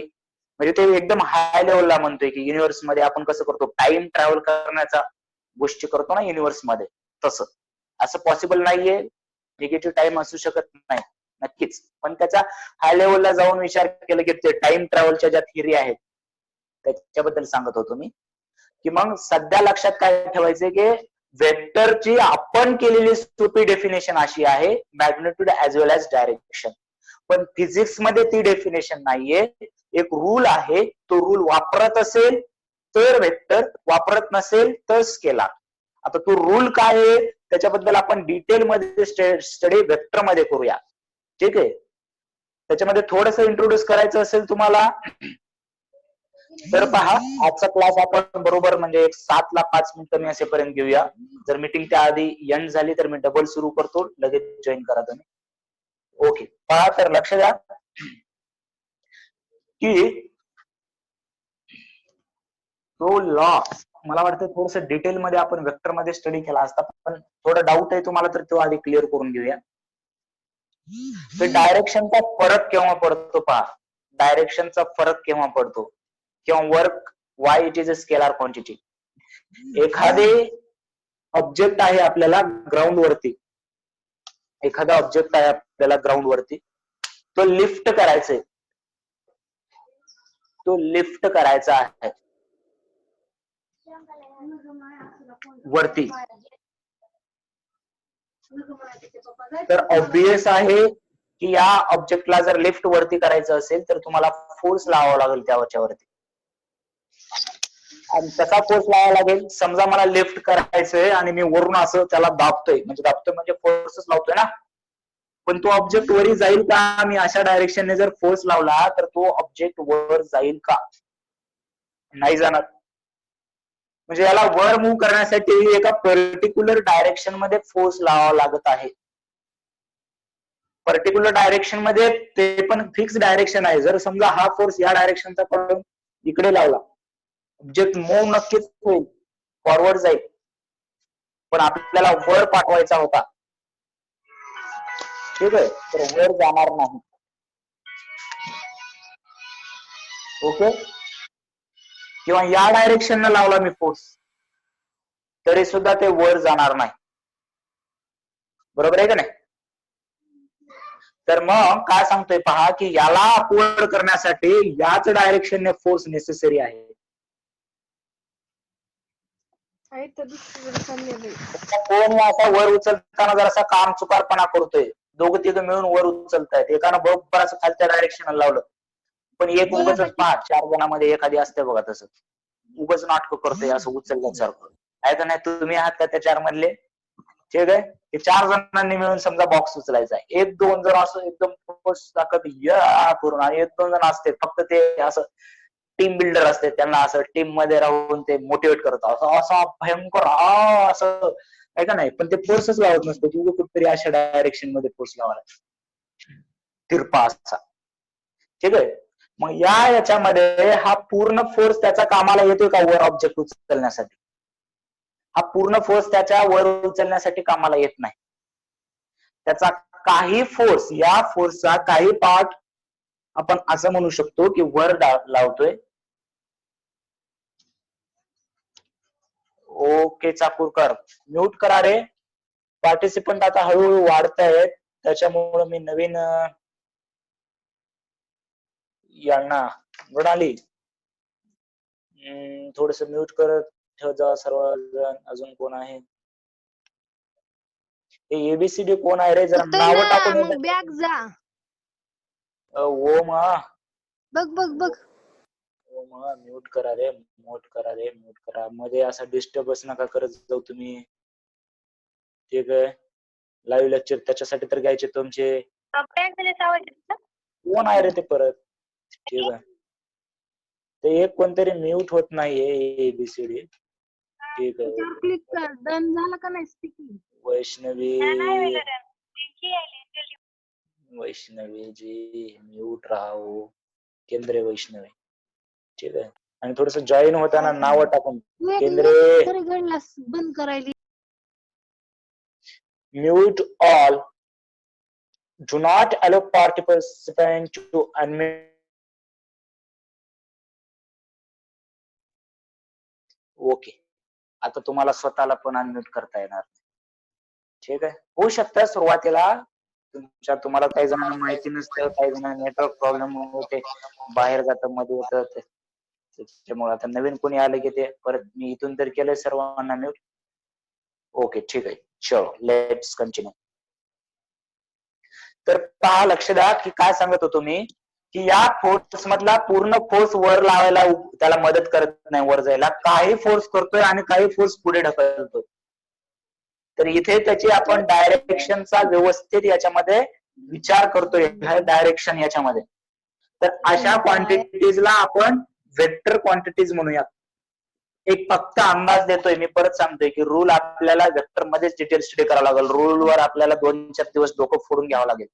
म्हणजे ते एकदम हाय लेवलला म्हणतोय की युनिव्हर्स मध्ये आपण कसं करतो, टाइम ट्रॅव्हल करण्याचा गोष्टी करतो ना युनिव्हर्स मध्ये, तसं. असं पॉसिबल नाहीये, निगेटिव्ह टाइम असू शकत नाही नक्कीच, पण त्याचा हाय लेवलला जाऊन विचार केला की ते टाइम ट्रॅव्हलच्या ज्या थिअरी आहेत त्याच्याबद्दल सांगत होतो मी. की मग सध्या लक्षात काय ठेवायचंय की वेक्टरची आपण केलेली सोपी डेफिनेशन अशी आहे, मॅग्निट्यूड ऍज वेल ऍज डायरेक्शन. पण फिजिक्स मध्ये ती डेफिनेशन नाहीये, एक रूल आहे. तो रूल वापरत असेल तर वेक्टर, वापरत नसेल तर स्केलार. आता तो रूल काय आहे त्याच्याबद्दल आपण डिटेल मध्ये स्टडी वेक्टर मध्ये करूया. ठीक आहे, त्याच्यामध्ये थोडस इंट्रोड्यूस करायचं असेल तुम्हाला तर पहा, आजचा क्लास आपण बरोबर म्हणजे 7 ला 5 मिनिटं मी असेपर्यंत घेऊया. जर मीटिंग त्या आधी एंड झाली तर मी डबल सुरू करतो, लगेच जॉईन करा तुम्ही. ओके, पहा तर लक्ष द्या की तो लॉ मला वाटतं थोडस डिटेल मध्ये आपण वेक्टर मध्ये स्टडी केला असता, पण थोडा डाऊट आहे तुम्हाला तर तो आधी क्लिअर करून घेऊया. तर डायरेक्शनचा फरक केव्हा पडतो पहा, डायरेक्शनचा फरक केव्हा पडतो, किंवा work Y it is a scalar quantity. एखादे ऑब्जेक्ट आहे आपल्याला ग्राउंड वरती, एखादा ऑब्जेक्ट आहे आपल्याला ग्राउंड वरती, तो लिफ्ट करायचा आहे, तो लिफ्ट करायचा आहे वरती. तर ऑब्वियस आहे की या ऑब्जेक्टला जर लिफ्ट वरती करायचं असेल तर तुम्हाला फोर्स लावावा लागेल त्याच्यावरती. आणि तसा फोर्स लावावा लागेल. समजा मला लिफ्ट करायचंय आणि मी वरून असं त्याला दाबतोय म्हणजे फोर्सच लावतोय ना, पण तो ऑब्जेक्ट वरी जाईल का? मी अशा डायरेक्शनने जर फोर्स लावला तर तो ऑब्जेक्ट वर जाईल का? नाही जाणार. म्हणजे याला वर मूव्ह करण्यासाठी एका पर्टिक्युलर डायरेक्शन मध्ये फोर्स लावावा लागत आहे. पर्टिक्युलर डायरेक्शन मध्ये ते पण फिक्स डायरेक्शन आहे. जर समजा हा फोर्स या डायरेक्शनचा पकडून इकडे लावला, ऑब्जेक्ट मूव्ह नक्कीच होईल, फॉरवर्ड जाईल, पण आपल्याला वर पाठवायचा होता. ठीक आहे, तर वर जाणार नाही. ओके, किंवा या डायरेक्शनला लावला मी फोर्स तरी सुद्धा ते वर जाणार नाही. बरोबर आहे का नाही? तर मग काय सांगतोय पहा की याला अपवर्ड करण्यासाठी याच डायरेक्शनने फोर्स नेसेसरी आहे. कोण असा वर उचलताना जरासा काम चुकारपणा करतोय, दोघं तिघं मिळून वर उचलतायत, एकानं बरोबर असं खालच्या डायरेक्शन लावलं, पण एक उगाच पहा 4 जणांमध्ये एखादी असते बघा तसं उगाच नाटक करतोय असं उचलल्यासारखं आहे का नाही. तुम्ही आहात का त्या 4 मधले? ठीक आहे. हे 4 जणांनी मिळून समजा बॉक्स उचलायचा आहे, 1-2 जण असं एकदम ताकद या करून आणि 1-2 जण असते फक्त ते असं टीम बिल्डर असते, त्यांना असं टीम मध्ये राहून ते मोटिवेट करतात, असं असा भयंकर असं आहे का नाही. पण ते फोर्सच लावत नसतं, तू कुठतरी अशा डायरेक्शन मध्ये फोर्स लावायला तिरपा असा. ठीक आहे. मग याच्यामध्ये हा पूर्ण फोर्स त्याचा कामाला येतोय का वर ऑब्जेक्ट उचलण्यासाठी? हा पूर्ण फोर्स त्याच्या वर उचलण्यासाठी कामाला येत नाही. त्याचा काही फोर्स, या फोर्सचा काही पार्ट आपण असं म्हणू शकतो की वर लावतोय. ओके चाकूरकर, म्यूट करा रे. पार्टिसिपंट आता हळूहळू वाढतायत, त्याच्यामुळे मी नवीन यांना मृणाली थोडस म्यूट करत ठेव जा सर्वजण. अजून कोण आहे? एबीसीडी कोण आहे रे? जरा नाव टाकून बॅग जा. ओम बघ बघ बघ. ओम म्यूट करा रे, म्यूट करा रे, म्यूट करा. मध्ये असा डिस्टर्बच नका करत जाऊ तुम्ही. ठीक आहे. लाईव्ह लेक्चर त्याच्यासाठी तर घ्यायचे तुमचे. कोण आहे रे ते परत? ठीक आहे. ते एक कोणतरी म्यूट होत नाहीये एबीसीडी. ठीक आहे. क्लिक कर. डन झालं का नाही स्पीकिंग? वैष्णवी वैष्णवी जी म्यूट राहावं. केंद्रे वैष्णवी. ठीक आहे. आणि थोडस जॉईन होताना नाव टाकून केंद्रे बंद करायली. Mute all. Do not allow participants to unmute. Okay. आता तुम्हाला स्वतःला पण अनम्यूट करता येणार. ठीक आहे. होऊ शकतं सुरुवातीला तुम्हाला काही जणांना माहिती नसतं, काही जणांना नेटवर्क प्रॉब्लेम होते, बाहेर जातं मध्ये होतं, त्याच्यामुळे आता नवीन कोणी आलं की ते परत मी इथून तर केलंय सर्वांना म्यूट. ओके ठीक आहे. चलो लेट्स कंटिन्यू. तर पहा, लक्ष द्या की काय सांगत होतो मी की या फोर्स मधला पूर्ण फोर्स वर लावायला त्याला मदत करत नाही वर जायला. काही फोर्स करतोय आणि काही फोर्स पुढे ढकलतोय. तर इथे त्याची आपण डायरेक्शनचा व्यवस्थित याच्यामध्ये विचार करतोय, डायरेक्शन याच्यामध्ये. तर अशा क्वांटिटीजला आपण वेक्टर क्वांटिटीज म्हणूया. एक फक्त अंदाज देतोय, मी परत सांगतोय की रूल आपल्याला वेक्टर मध्येच डिटेल स्टडी करावं लागेल. रूलवर आपल्याला 2-4 दिवस डोकं फोडून घ्यावं लागेल.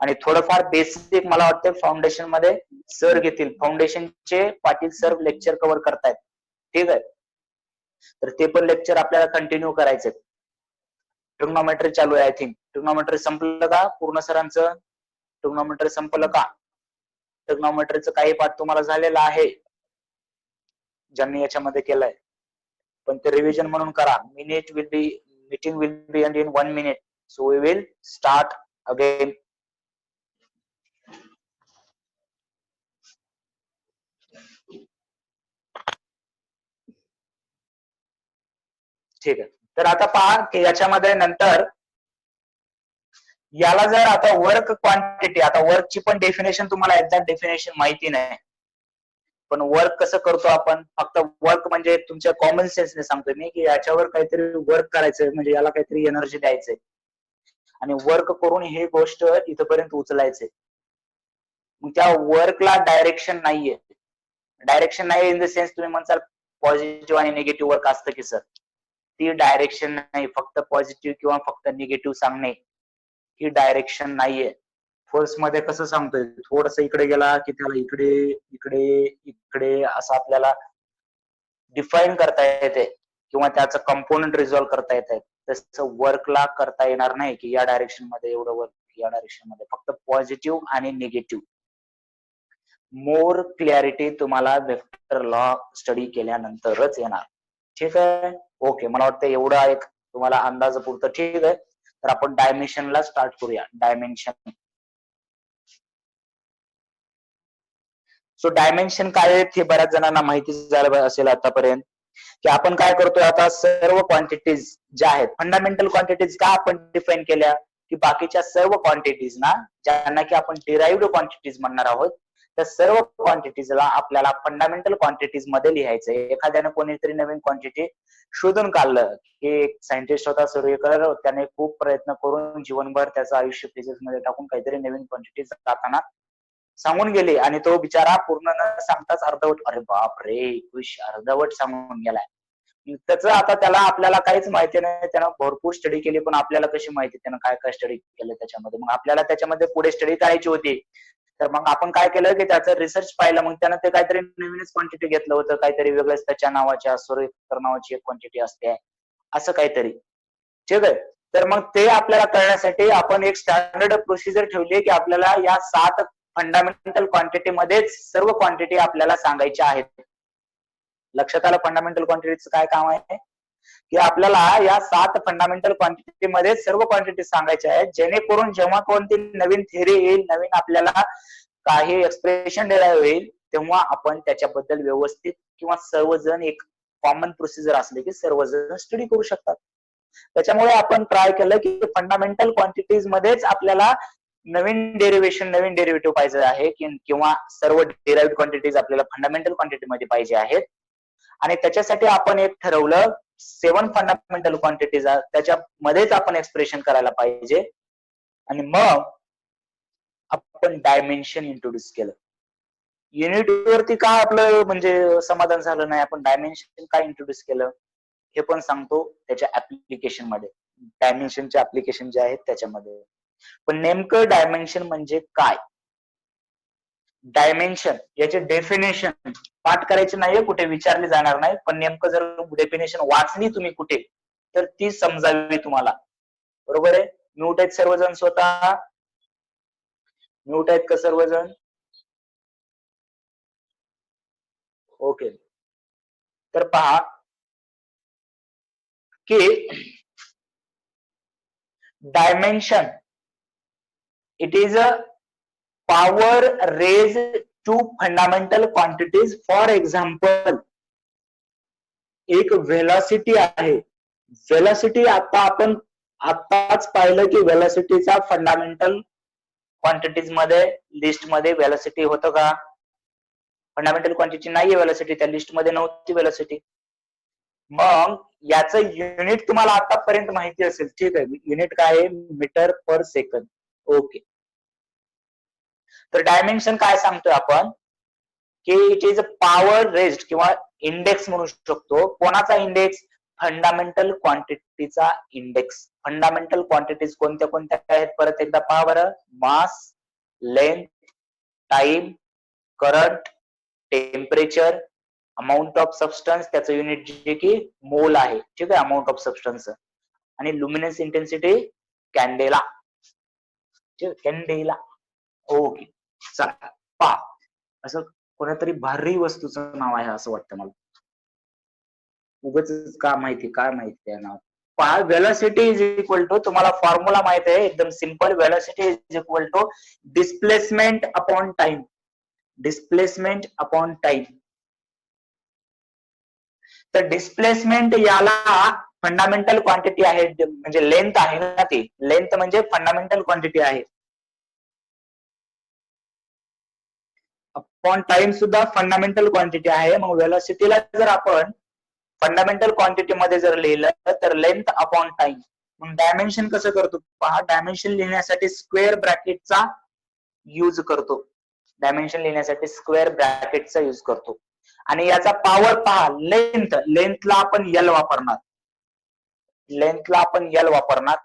आणि थोडंफार बेसिक मला वाटतं फाउंडेशन मध्ये सर घेतील. फाउंडेशनचे पाटील सर लेक्चर कव्हर करतायत. ठीक आहे. तर ते पण लेक्चर आपल्याला कंटिन्यू करायचे. ट्रिग्नोमेट्री चालू आहे. आय थिंक ट्रिग्नोमेट्री संपलं का पूर्ण सरांचं? ट्रिग्नोमेट्री संपलं का? ट्रिग्नोमेट्रीचं काही पाठ तुम्हाला झालेला आहे ज्यांनी याच्यामध्ये केलंय, पण ते रिव्हिजन म्हणून करा. Meeting will be end in 1 minute. So we will start again. ठीक आहे. तर आता पहा की याच्यामध्ये नंतर याला जर आता वर्क क्वांटिटी, आता वर्कची पण डेफिनेशन तुम्हाला एक्झॅक्ट डेफिनेशन माहिती नाही, पण वर्क कसं करतो आपण, फक्त वर्क म्हणजे तुमच्या कॉमन सेन्सने सांगतोय मी की याच्यावर काहीतरी वर्क करायचंय, म्हणजे याला काहीतरी एनर्जी द्यायचंय आणि वर्क करून ही गोष्ट इथपर्यंत उचलायचंय. मग त्या वर्कला डायरेक्शन नाहीये. डायरेक्शन नाही इन द सेन्स तुम्ही म्हणसाल पॉझिटिव्ह आणि निगेटिव्ह वर्क असतं की सर, ती डायरेक्शन नाही. फक्त पॉझिटिव्ह किंवा फक्त निगेटिव्ह सांगणे ही डायरेक्शन नाहीये. फोर्स मध्ये कसं सांगतोय, थोडस इकडे गेला की त्याला इकडे इकडे इकडे असं आपल्याला डिफाईन करता येते किंवा त्याचं कंपोनंट रिझॉल्व्ह करता येत आहे. तसं वर्कला करता येणार नाही की या डायरेक्शन मध्ये एवढं वर्क, या डायरेक्शन मध्ये. फक्त पॉझिटिव्ह आणि निगेटिव्ह. मोर क्लॅरिटी तुम्हाला वेक्टर लॉ स्टडी केल्यानंतरच येणार. ठीक आहे. ओके, मला वाटतं एवढा एक तुम्हाला अंदाजापुरतं ठीक आहे. तर आपण डायमेन्शनला स्टार्ट करूया. डायमेन्शन. सो डायमेन्शन काय आहेत हे बऱ्याच जणांना माहिती झालं असेल आतापर्यंत. की आपण काय करतोय आता सर्व क्वांटिटीज ज्या आहेत फंडामेंटल क्वांटिटीज का आपण डिफाईन केल्या की बाकीच्या सर्व क्वांटिटीज ना ज्यांना की आपण डिराइव्ड क्वांटिटीज म्हणणार आहोत त्या सर्व क्वांटिटीजला आपल्याला फंडामेंटल क्वांटिटीज मध्ये लिहायचंय. एखाद्याने कोणीतरी नवीन क्वांटिटी शोधून काढलं की एक सायंटिस्ट होता सूर्यकर, त्याने खूप प्रयत्न करून जीवनभर त्याचं आयुष्य फिजिक्स मध्ये टाकून काहीतरी नवीन क्वांटिटी जाताना सांगून गेले आणि तो बिचारा पूर्ण न सांगताच अर्धवट, अरे बाप रे अर्धवट सांगून गेलाय. त्याचं आता त्याला आपल्याला काहीच माहिती नाही, त्यानं भरपूर स्टडी केली पण आपल्याला कशी माहिती त्यानं काय काय स्टडी केलं त्याच्यामध्ये. मग आपल्याला त्याच्यामध्ये पुढे स्टडी करायची होती तर मग आपण काय केलं की त्याचं रिसर्च पाहिलं, मग त्यानं ते काहीतरी नवीनच क्वांटिटी घेतलं होतं, काहीतरी वेगळंच त्याच्या नावाच्या सूर्यकर नावाची एक क्वांटिटी असते असं काहीतरी. ठीक आहे. तर मग ते आपल्याला कळण्यासाठी आपण एक स्टँडर्ड प्रोसिजर ठेवली की आपल्याला या 7 फंडामेंटल क्वांटिटी मध्येच सर्व क्वांटिटी आपल्याला सांगायच्या आहेत. लक्षात आलं फंडामेंटल क्वांटिटीचं काय काम आहे की आपल्याला या 7 फंडामेंटल क्वांटिटी मध्ये सर्व क्वांटिटी सांगायच्या आहेत, जेणेकरून जेव्हा कोणती नवीन थिअरी येईल, नवीन आपल्याला काही एक्सप्रेशन डिराइव्ह होईल तेव्हा आपण त्याच्याबद्दल व्यवस्थित किंवा सर्वजण एक कॉमन प्रोसिजर असले की सर्वजण स्टडी करू शकतात. त्याच्यामुळे आपण ट्राय केलं की फंडामेंटल क्वांटिटीज मध्येच आपल्याला नवीन डेरिव्हेटिव्ह पाहिजे आहे किंवा सर्व डिराइव्ड क्वांटिटीज आपल्याला फंडामेंटल क्वांटिटी मध्ये पाहिजे आहेत. आणि त्याच्यासाठी आपण एक ठरवलं 7 फंडामेंटल क्वांटिटीज त्याच्यामध्येच आपण एक्सप्रेशन करायला पाहिजे. आणि मग आपण डायमेन्शन इंट्रोड्यूस केलं. युनिट वरती का आपलं म्हणजे समाधान झालं नाही, आपण डायमेन्शन काय इंट्रोड्यूस केलं हे पण सांगतो त्याच्या ऍप्लिकेशन मध्ये, डायमेन्शनचे ऍप्लिकेशन जे आहेत त्याच्यामध्ये. पण नेमकं डायमेन्शन म्हणजे काय, डायमेन्शन याचे डेफिनेशन पाठ करायचे नाहीये, कुठे विचारले जाणार नाही, पण नेमकं जर डेफिनेशन वाचली तुम्ही कुठे तर ती समजावी तुम्हाला. बरोबर आहे. म्यूट आहेत सर्वजण, स्वतः म्यूट आहेत का सर्वजण? ओके. तर पहा की dimension it is a power raised to fundamental quantities. For example एक व्हेलॉसिटी आहे, व्हेलॉसिटी आता आपण आताच पाहिलं की व्हेलॉसिटीचा फंडामेंटल क्वांटिटीज मध्ये लिस्ट मध्ये व्हेलॉसिटी होतं का? फंडामेंटल क्वांटिटी नाहीये व्हेलॉसिटी, त्या लिस्ट मध्ये नव्हती व्हेलॉसिटी. मग याचं युनिट तुम्हाला आतापर्यंत माहिती असेल, ठीक आहे. युनिट काय आहे? Metre per second. ओके. तर डायमेन्शन काय सांगतोय आपण की it is a power raised किंवा इंडेक्स म्हणू शकतो. कोणाचा इंडेक्स? फंडामेंटल क्वांटिटीचा इंडेक्स. फंडामेंटल क्वांटिटीज कोणत्या कोणत्या आहेत परत एकदा पहा बरं. Mass, length, time, current, temperature, amount of substance, त्याचं युनिट जे की मोल आहे, ठीक आहे, अमाऊंट ऑफ सबस्टन्स, आणि luminous intensity candela, candela. Okay. चला पहा, असं कोणत्यातरी भारी वस्तूचं नाव आहे असं वाटतं मला, उगाच काय माहिती त्या नाव. पहा, व्हेलॉसिटी इज इक्वल टू, तुम्हाला फॉर्म्युला माहित आहे एकदम simple, velocity is equal to displacement upon time. Displacement upon time. तर डिस्प्लेसमेंट याला फंडामेंटल क्वांटिटी आहे, म्हणजे लेंथ आहे ना, ती लेंथ म्हणजे फंडामेंटल क्वांटिटी आहे. अपॉन टाइम सुद्धा फंडामेंटल क्वांटिटी आहे. मग व्हेलॉसिटीला जर आपण फंडामेंटल क्वांटिटी मध्ये जर लिहिलं तर लेंथ अपॉन टाइम. मग डायमेन्शन कसं करतो पहा, डायमेन्शन लिहिण्यासाठी स्क्वेअर ब्रॅकेटचा यूज करतो. डायमेन्शन लिहिण्यासाठी स्क्वेअर ब्रॅकेटचा यूज करतो. आणि याचा पॉवर पहा, लेंथ, लेंथला आपण एल वापरणार, लेंथला आपण एल वापरणार.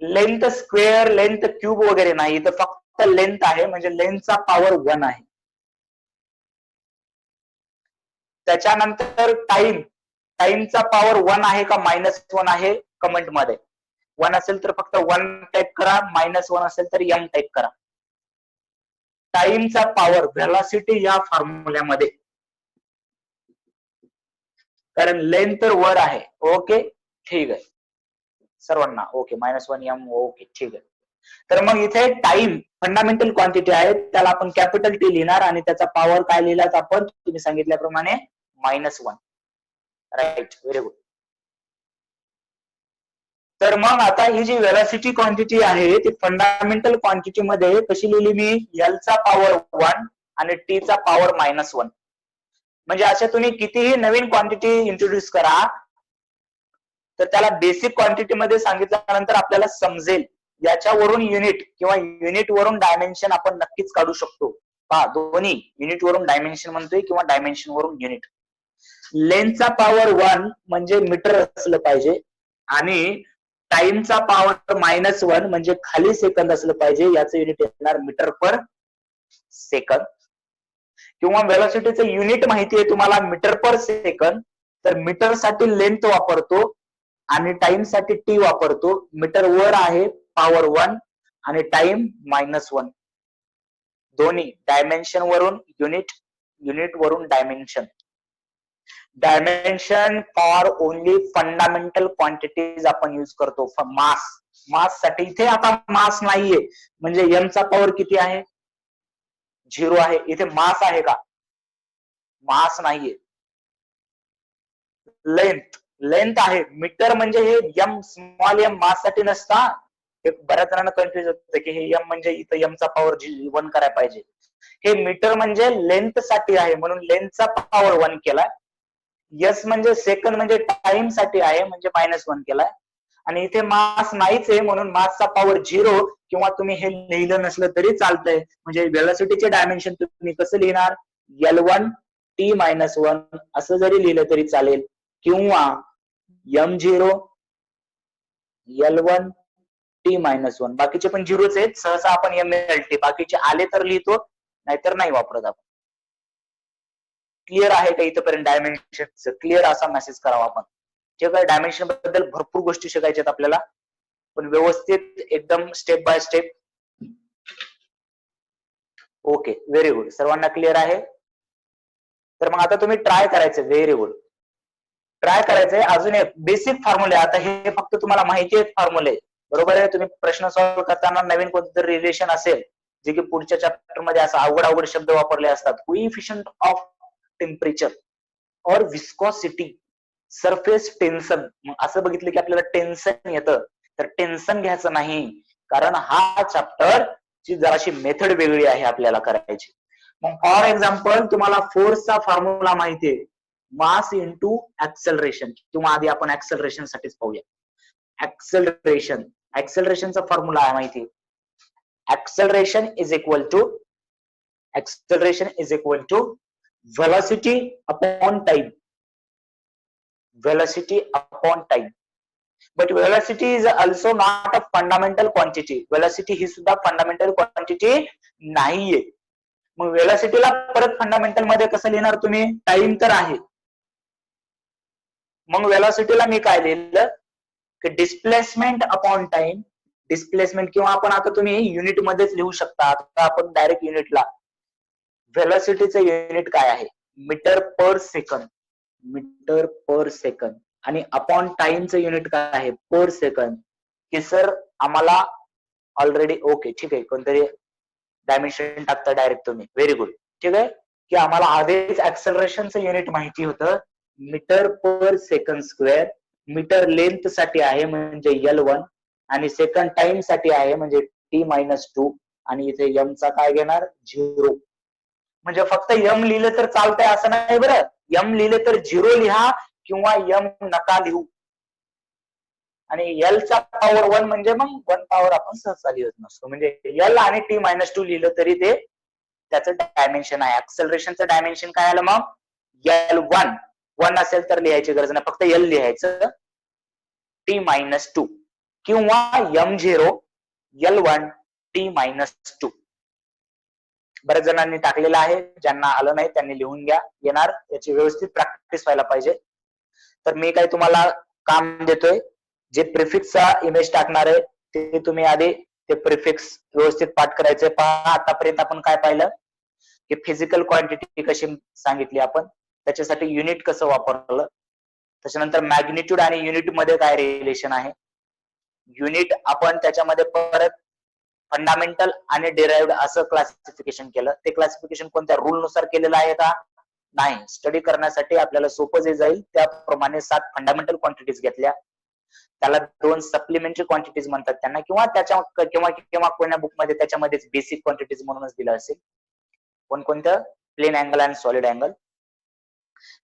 लेंथ स्क्वेअर, लेंथ क्यूब वगैरे नाही, तर फक्त लेंथ आहे, म्हणजे लेंथचा पॉवर 1 आहे. त्याच्यानंतर टाइम, टाइमचा पॉवर 1 आहे का -1 आहे कमेंट मध्ये. 1 असेल तर फक्त 1 टाईप करा, -1 असेल तर m टाईप करा. टाइमचा पॉवर व्हेलॉसिटी या फॉर्म्युल्यामध्ये, कारण लेंथ तर वर आहे. ओके, ठीक आहे सर्वांना. Okay, -1m. ओके, ठीक आहे. तर मग इथे टाइम फंडामेंटल क्वांटिटी आहे, त्याला आपण कॅपिटल टी लिहिणार आणि त्याचा पॉवर काय लिहिलात आपण, तुम्ही सांगितल्याप्रमाणे -1. Right, very good. तर मग आता ही जी व्हेलॉसिटी क्वांटिटी आहे ती फंडामेंटल क्वांटिटी मध्ये कशी लिहिली मी? L चा पॉवर 1 आणि T चा पॉवर -1. म्हणजे अशा तुम्ही कितीही नवीन क्वांटिटी इंट्रोड्यूस करा तर त्याला बेसिक क्वांटिटी मध्ये सांगितल्यानंतर आपल्याला समजेल याच्यावरून युनिट किंवा युनिट वरून डायमेन्शन आपण नक्कीच काढू शकतो. पहा, दोन्ही युनिट वरून डायमेन्शन म्हणतोय किंवा डायमेन्शन वरून युनिट. लेंथचा पॉवर 1 म्हणजे मीटर असलं पाहिजे आणि टाइमचा पॉवर -1 म्हणजे खाली सेकंद असलं पाहिजे. याचं युनिट येणार मीटर पर सेकंद. किंवा व्हेलॉसिटीचं युनिट माहिती आहे तुम्हाला मीटर पर सेकंद, तर मीटर साठी लेंथ वापरतो आणि टाइम साठी टी वापरतो. मीटर वर आहे पॉवर 1 आणि टाइम -1. दोन्ही डायमेन्शन वरून युनिट, युनिट वरून dimension. Dimension for only fundamental quantities आपण यूज करतो. मास, मास साठी इथे आता मास नाहीये म्हणजे m चा पॉवर किती आहे? 0 आहे. इथे मास आहे का? मास नाहीये. लेंथ, लेंथ आहे. मीटर म्हणजे हे m स्मॉल m मास साठी नसता. बऱ्याच जणांना कन्फ्युज होतं की हे m म्हणजे इथं m चा पॉवर 1 करायला पाहिजे. हे मीटर म्हणजे लेंथ साठी आहे म्हणून लेंथचा पॉवर 1 केलाय. यस म्हणजे सेकंड म्हणजे टाइम साठी आहे म्हणजे -1 केलाय. आणि इथे मास नाहीच आहे म्हणून मासचा पॉवर 0 किंवा तुम्ही हे लिहिलं नसलं तरी चालतंय. म्हणजे व्हेलॉसिटीचे डायमेन्शन तुम्ही कसं लिहिणार? L1 T -1 असं जरी लिहिलं तरी चालेल किंवा m0 L1 T -1. बाकीचे पण 0च आहेत. सहसा आपण MLT बाकीचे आले तर लिहितो नाहीतर नाही वापरत आपण. क्लिअर आहे का इथपर्यंत डायमेन्शन? क्लिअर असा मेसेज करावा आपण. ठीक आहे, डायमेन्शन बद्दल भरपूर गोष्टी शिकायच्यात आपल्याला पण व्यवस्थित एकदम step by step. Okay, very good. सर्वांना क्लिअर आहे? तर मग आता तुम्ही ट्राय करायचं. Very good. ट्राय करायचंय अजून एक बेसिक फॉर्म्युले. आता हे फक्त तुम्हाला माहिती आहेत फॉर्म्युले, बरोबर आहे. तुम्ही प्रश्न सॉल्व्ह करताना नवीन कोणतं रिलेशन असेल जे की पुढच्या चॅप्टर मध्ये असं अवघड शब्द वापरले असतात, कोइफिशियंट ऑफ टेम्परेचर और विस्कॉसिटी, सरफेस टेन्शन, असं बघितलं की आपल्याला टेन्शन येतं, तर टेन्शन घ्यायचं नाही कारण हा चॅप्टर ची जराशी मेथड वेगळी आहे आपल्याला करायची. मग फॉर एक्झाम्पल तुम्हाला फोर्सचा फॉर्म्युला माहितीये, मास इंटू ऍक्सेलरेशन, किंवा आधी आपण ऍक्सेलरेशन साठीच पाहूया. ऍक्सेलरेशन, ऍक्सेलरेशनचा फॉर्म्युला आहे माहिती. Acceleration is equal to velocity upon time. Velocity upon time. But velocity is also not a fundamental quantity. Velocity ही सुद्धा fundamental quantity नाहीये. मग velocityला परत fundamental मध्ये कसं लिहिणार तुम्ही? टाइम तर आहे. मग velocityला मी काय लिहिलं की डिस्प्लेसमेंट अपॉन टाइम. डिस्प्लेसमेंट किंवा आपण आता तुम्ही युनिट मध्येच लिहू शकता. आता आपण डायरेक्ट युनिटला. व्हेलॉसिटीचं युनिट काय आहे? Metre per second. Metre per second. आणि अपॉन टाइमचं युनिट काय आहे? Per second. की सर आम्हाला ऑलरेडी ओके ठीक आहे, कोणतरी डायमेन्शन टाकता डायरेक्ट तुम्ही. Very good. ठीक आहे की आम्हाला आधीच ऍक्सेलरेशनचं युनिट माहिती होतं, metre per second square. Metre length साठी आहे म्हणजे L1 आणि सेकंड टाइम साठी आहे म्हणजे T-2 आणि इथे m चा काय घेणार? 0. म्हणजे फक्त m लिहिलं तर चालतंय असं नाही बरं. m लिहिलं तर 0 लिहा किंवा m नका लिहू. आणि L चा पॉवर 1 म्हणजे मग 1 पॉवर आपण सहसा लिहत नसतो. म्हणजे L आणि T-2 लिहिलं तरी ते त्याचं डायमेन्शन आहे. ऍक्सेलरेशनचं डायमेन्शन काय आलं मग? L1. 1 असेल तर लिहायची गरज नाही, फक्त L लिहायचं. T-2 किंवा m0 L1 T-2. बऱ्याच जणांनी टाकलेलं आहे, ज्यांना आलं नाही त्यांनी लिहून घ्या. येणार, याची व्यवस्थित प्रॅक्टिस व्हायला पाहिजे. तर मी काय तुम्हाला काम देतोय, जे प्रिफिक्सचा इमेज टाकणार आहे ते तुम्ही आधी ते प्रिफिक्स व्यवस्थित पाठ करायचंय. पहा आतापर्यंत आपण काय पाहिलं की फिजिकल क्वांटिटी कशी सांगितली आपण, त्याच्यासाठी युनिट कसं वापरलं, त्याच्यानंतर मॅग्निट्यूड आणि युनिट मध्ये काय रिलेशन आहे. युनिट आपण त्याच्यामध्ये परत फंडामेंटल आणि डिराइव्ड असं क्लासिफिकेशन केलं. ते क्लासिफिकेशन कोणत्या रूल नुसार केलेलं आहे का? नाही, स्टडी करण्यासाठी आपल्याला सोपं जे जाईल त्याप्रमाणे 7 फंडामेंटल क्वांटिटीज घेतल्या, त्याला 2 सप्लिमेंटरी क्वांटिटीज म्हणतात त्यांना, किंवा त्याच्या किंवा कोण्या बुक मध्ये त्याच्यामध्येच बेसिक क्वांटिटीज म्हणूनच दिलं असेल. कोणकोणतं? प्लेन अँगल आणि सॉलिड अँगल.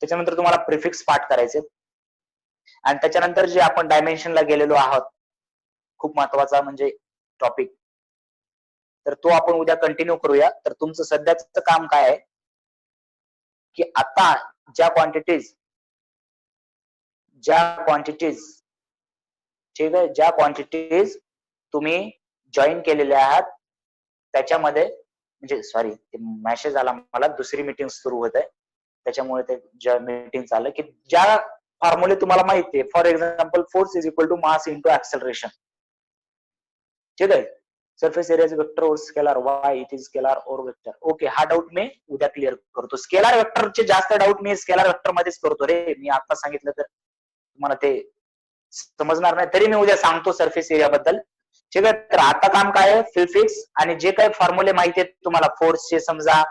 त्याच्यानंतर तुम्हाला प्रिफिक्स पाठ करायचे, आणि त्याच्यानंतर जे आपण डायमेन्शनला गेलेलो आहोत, खूप महत्वाचा म्हणजे टॉपिक, तर तो आपण उद्या कंटिन्यू करूया. तर तुमचं सध्याचं काम काय आहे की आता ज्या क्वांटिटीज ठीक आहे, ज्या क्वांटिटीज तुम्ही जॉईन केलेल्या आहात त्याच्यामध्ये, म्हणजे सॉरी मेसेज आला मला, दुसरी मीटिंग सुरू होत आहे त्याच्यामुळे ते मीटिंग चाललं, की ज्या फॉर्म्युले तुम्हाला माहिती आहे, for example force is equal to mass into acceleration, ठीक आहे, सरफेस एरिया वेक्टर और scalar, why it is scalar और वेक्टर. ओके, हा डाऊट मी उद्या क्लिअर करतो. स्केलर वेक्टरचे जास्त डाऊट मी स्केलर वेक्टर मध्येच करतो रे, मी आता सांगितलं तर तुम्हाला ते समजणार नाही, तरी मी उद्या सांगतो सरफेस एरिया बद्दल, ठीक आहे. तर आता काम काय आहे, फिल्फिक्स आणि जे काही फॉर्म्युले माहिती आहेत तुम्हाला फोर्सचे समजा,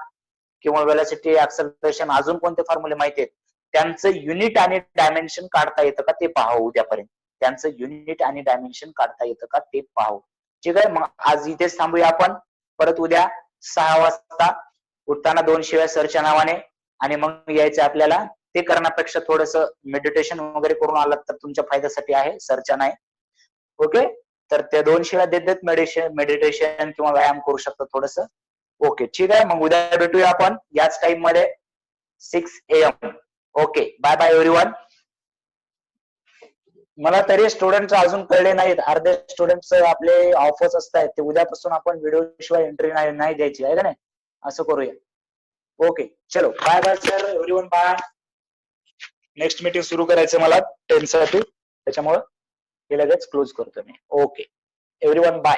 किंवा वेलोसिटी, ऍक्सेलरेशन, अजून कोणते फॉर्म्युले माहिती आहेत त्यांचं युनिट आणि डायमेन्शन काढता येतं का ते पाहू उद्यापर्यंत. त्यांचं युनिट आणि डायमेन्शन काढता येतं का ते पाहू, ठीक आहे. मग आज इथेच थांबूया आपण. परत उद्या 6 वाजता उठताना 2 शिव्या सरच्या नावाने, आणि मग यायचं आपल्याला. ते करण्यापेक्षा थोडस मेडिटेशन वगैरे करून आलात तर तुमच्या फायद्यासाठी आहे, सरच्या नाही. ओके, तर त्या 2 शिव्या देत देत मेडिटेशन किंवा व्यायाम करू शकता थोडस. ओके, ठीक आहे. मग उद्या भेटूया आपण याच टाइम मध्ये 6 AM. Okay, bye bye everyone. मला तरी स्टुडंट अजून कळले नाहीत, अर्धे स्टुडंट आपले ऑफर्स असतात ते उद्यापासून आपण व्हिडिओ शिवाय एंट्री नाही द्यायची आहे का नाही, असं करूया. ओके, चलो bye bye sir, everyone bye. Next meeting सुरू करायचं मला 10 साठी, त्याच्यामुळे हे लगेच क्लोज करतो मी. Okay everyone bye.